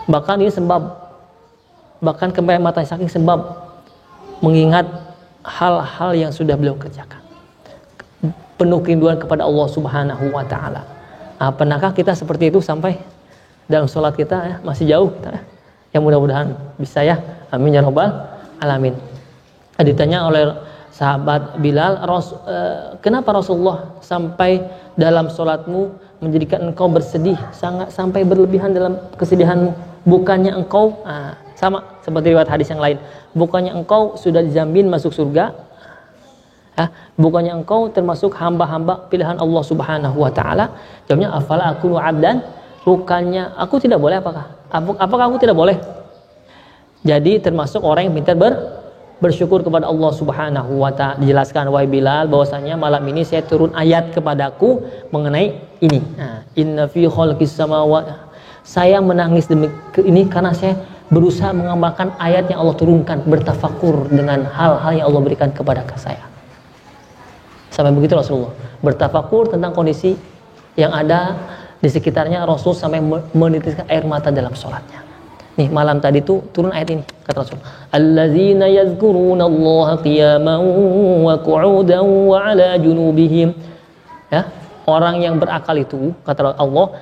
B: Bahkan kembali mata saking sebab mengingat hal-hal yang sudah beliau kerjakan. Penuh kerinduan kepada Allah Subhanahu wa taala. Pernahkah kita seperti itu sampai dalam sholat kita ya? Masih jauh kita ya. Yang mudah-mudahan bisa ya. Amin ya rabbal alamin. Ditanya oleh sahabat Bilal, kenapa Rasulullah sampai dalam sholatmu menjadikan engkau bersedih sangat sampai berlebihan dalam kesedihanmu? Bukannya engkau sama seperti riwayat hadis yang lain, bukannya engkau sudah dijamin masuk surga? Bukannya engkau termasuk hamba-hamba pilihan Allah Subhanahu wa taala? Jawabnya, afala akunu abdan? Bukannya aku tidak boleh, apakah aku tidak boleh? Jadi termasuk orang yang pintar bersyukur kepada Allah Subhanahu wa ta'ala. Dijelaskan, wahai Bilal, bahwasanya malam ini saya turun ayat kepadaku mengenai ini. Inna fi khalqis samawati. Saya menangis demi ini karena saya berusaha mengamalkan ayat yang Allah turunkan, bertafakur dengan hal-hal yang Allah berikan kepada saya. Sampai begitu Rasulullah bertafakur tentang kondisi yang ada di sekitarnya. Rasul sampai menitiskan air mata dalam sholatnya. Nih, malam tadi itu turun ayat ini, kata Rasul, allazina yazkuruna allaha qiyaman wa qu'udan wa ala junubihim. Ya, orang yang berakal itu, kata Allah,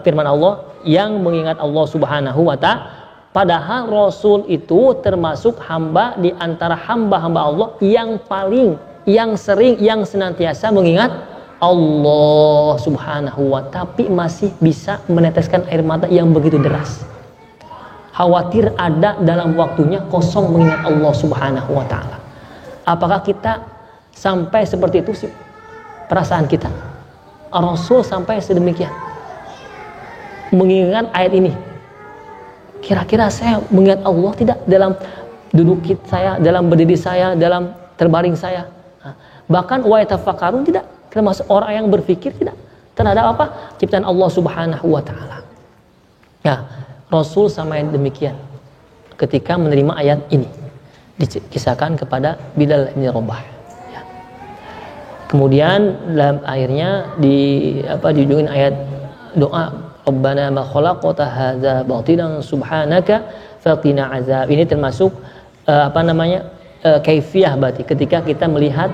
B: firman Allah, yang mengingat Allah Subhanahu wa ta'ala. Padahal Rasul itu termasuk hamba di antara hamba-hamba Allah yang sering, yang senantiasa mengingat Allah Subhanahu wa ta'ala, tapi masih bisa meneteskan air mata yang begitu deras. Khawatir ada dalam waktunya kosong mengingat Allah Subhanahu wa ta'ala. Apakah kita sampai seperti itu sih perasaan kita? Rasul sampai sedemikian mengingat ayat ini. Kira-kira saya mengingat Allah tidak dalam duduk saya, dalam berdiri saya, dalam terbaring saya? Bahkan wa yatafakkarun, tidak termasuk orang yang berpikir tidak terhadap ciptaan Allah Subhanahu wa ta'ala. Ya, Rasul sama demikian ketika menerima ayat ini, dikisahkan kepada Bilal bin Rabah. Ya. Kemudian dalam akhirnya di ujungin ayat doa
A: Rabbana ma khalaqta hadza batilan subhanaka faqina azab. Ini termasuk kaifiyah berarti ketika kita melihat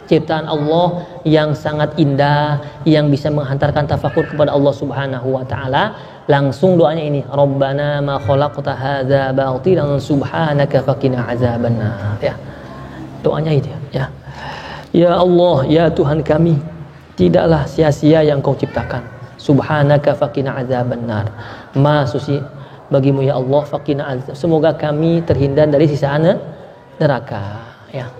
A: ciptaan Allah yang sangat indah, yang bisa menghantarkan tafakur kepada Allah Subhanahu wa taala, langsung doanya ini, Rabbana ma khalaqta hadza batilan subhanaka faqina azabannar. Ya. Doanya itu ya. Ya Allah, ya Tuhan kami, tidaklah sia-sia yang Kau ciptakan. Subhanaka faqina azabannar. Maha suci bagimu ya Allah, faqina azab. Semoga kami terhindar dari siksa neraka. Ya.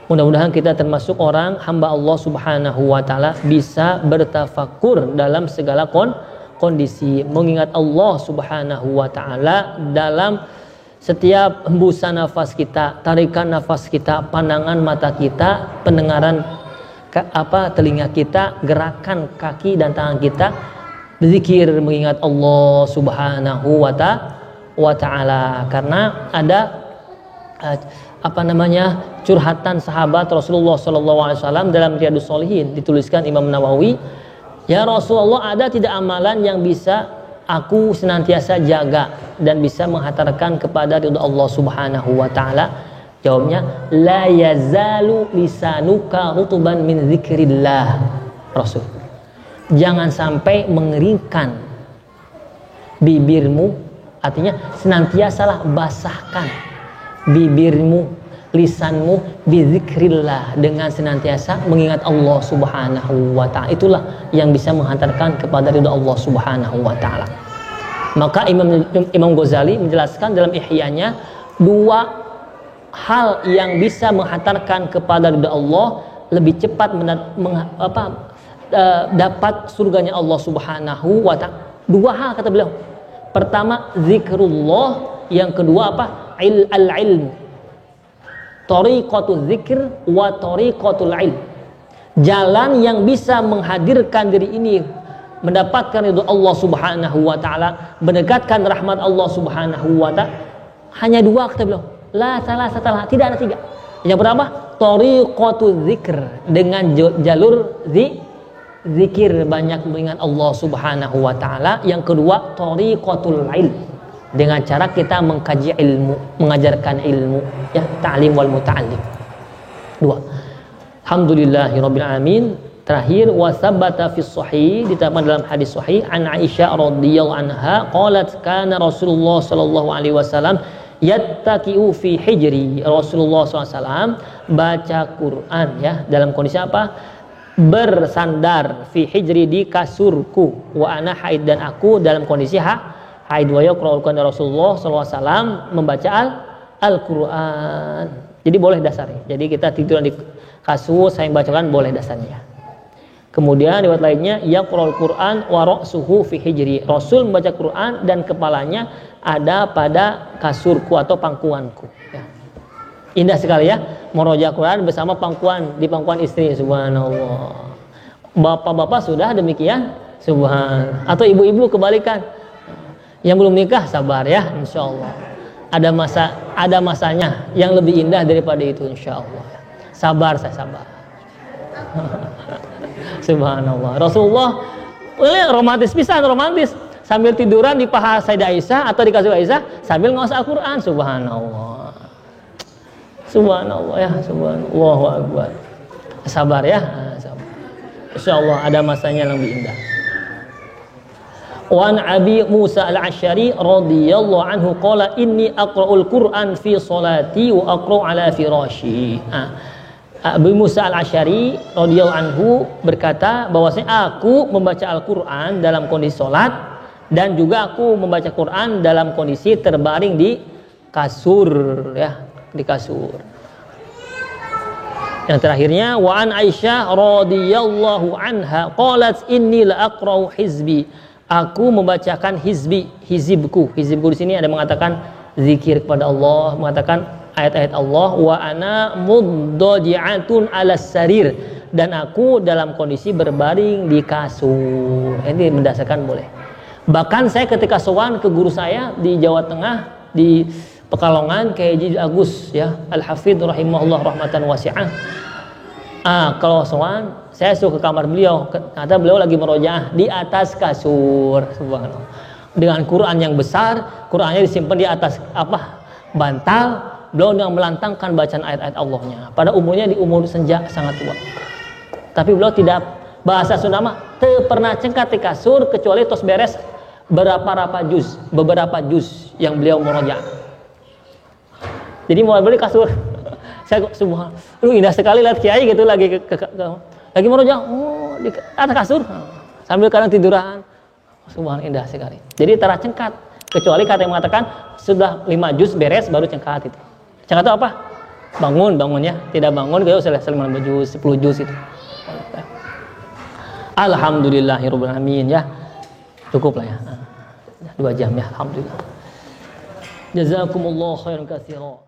A: Mudah-mudahan kita termasuk orang hamba Allah Subhanahu wa taala bisa bertafakur dalam segala kondisi, mengingat Allah Subhanahu wa taala dalam setiap hembusan nafas kita, tarikan nafas kita, pandangan mata kita, pendengaran telinga kita, gerakan kaki dan tangan kita, berzikir mengingat Allah Subhanahu wa taala. Karena ada curhatan sahabat Rasulullah SAW dalam Riyadhus Shalihin, dituliskan Imam Nawawi, ya Rasulullah, ada tidak amalan yang bisa aku senantiasa jaga dan bisa menghantarkan kepada ridha Allah Subhanahu wa taala? Jawabnya, la yazalu lisanuka rutuban min dzikrillah. Rasul, jangan sampai mengeringkan bibirmu, artinya senantiasalah basahkan bibirmu, lisanmu bizikrillah, dengan senantiasa mengingat Allah Subhanahu wa taala. Itulah yang bisa menghantarkan kepada ridha Allah Subhanahu wa taala. Maka Imam Ghazali menjelaskan dalam Ihya-nya dua hal yang bisa menghantarkan kepada ridha Allah lebih cepat dapat surganya Allah Subhanahu wa taala. Dua hal kata beliau. Pertama zikrullah, yang kedua al-ilm. Tariqatul zikr wa tariqatul ilm. Jalan yang bisa menghadirkan diri ini mendapatkan ridha Allah Subhanahu wa taala, mendekatkan rahmat Allah Subhanahu wa taala, hanya dua kata beliau. La salah satalah, tidak ada tiga. Yang pertama tariqatul zikr, dengan jalur zikir, banyak mengingat Allah Subhanahu wa taala. Yang kedua tariqatul ilm, dengan cara kita mengkaji ilmu, mengajarkan ilmu, ya, ta'lim wal muta'allim. Dua. Alhamdulillahirabbil alamin. Terakhir, wa sabata fi sahih, ditetapkan dalam hadis sahih, an Aisyah radhiyallahu anha qalat kana Rasulullah sallallahu alaihi wasallam yattaqiu fi hijri. Rasulullah SAW baca Quran, ya, dalam kondisi apa? Bersandar, fi hijri, di kasurku, wa ana haid, dan aku dalam kondisi haid. Wa yaqra'ul Qur'an, Rasulullah SAW membaca Al-Quran. Jadi boleh dasarnya. Jadi kita tiduran di kasur, saya bacakan, boleh dasarnya. Kemudian riwayat lainnya, yaqra'ul Qur'an wa ra'suhu fi hijri. Rasul membaca Quran dan kepalanya ada pada kasurku atau pangkuanku. Ya. Indah sekali, ya, meroja Quran bersama di pangkuan istri. Subhanallah. Bapak-bapak sudah demikian, atau ibu-ibu kebalikan. Yang belum nikah sabar, ya, insyaallah. Ada masanya yang lebih indah daripada itu, insyaallah. Sabar, saya sabar. Subhanallah. Rasulullah romantis pisan, romantis. Sambil tiduran di paha Sayyidah Aisyah atau di kasur Aisyah sambil ngawas Al-Quran. Subhanallah. Subhanallah, ya, subhanallah. Allahu akbar. Sabar, ya, sabar. Insyaallah ada masanya yang lebih indah. Wa an Abi Musa al-Asy'ari radhiyallahu anhu qala inni aqra'ul Qur'an fi sholati wa aqra'u ala firashi. Abu Musa al-Asy'ari radhiyallahu anhu berkata bahwasanya aku membaca Al-Qur'an dalam kondisi salat dan juga aku membaca Quran dalam kondisi terbaring di kasur, ya, di kasur. Yang terakhirnya, wa an Aisyah radhiyallahu anha qalat inni la aqra'u hizbi. Aku membacakan hizibku. Hizibku di sini ada mengatakan zikir kepada Allah, mengatakan ayat-ayat Allah. Wa ana muddaji'atun 'alas sarir, dan aku dalam kondisi berbaring di kasur. Ini mendasarkan boleh. Bahkan saya ketika sowan ke guru saya di Jawa Tengah, di Pekalongan, Kiai Agus, ya, Al-Hafidz rahimahullah rahmatan wasi'ah. Kalau sowan
B: Saya suka ke kamar beliau, kata beliau lagi merojaah di atas kasur, subhanallah. Dengan Quran yang besar, Qurannya disimpan di atas bantal, beliau yang melantangkan bacaan ayat-ayat Allahnya. Pada umurnya di umur senja sangat tua. Tapi beliau tidak, bahasa Sunda mah teu pernah cengkat di kasur kecuali tos beres beberapa juz yang beliau merojaah. Jadi mau beli kasur. Saya subhanallah, indah sekali lihat kiai gitu lagi lagi merojaah, di atas kasur sambil kadang tiduran. Subhanallah, indah sekali. Jadi tara cengkat, kecuali kata yang mengatakan sudah 5 juz beres baru cengkat itu. Cengkat itu apa? Bangunnya, tidak bangun kalau sudah 5 juz, 10 juz itu. Alhamdulillahirabbil alamin ya. Cukup lah ya. 2 jam ya, alhamdulillah. Jazakumullah khairan katsiran.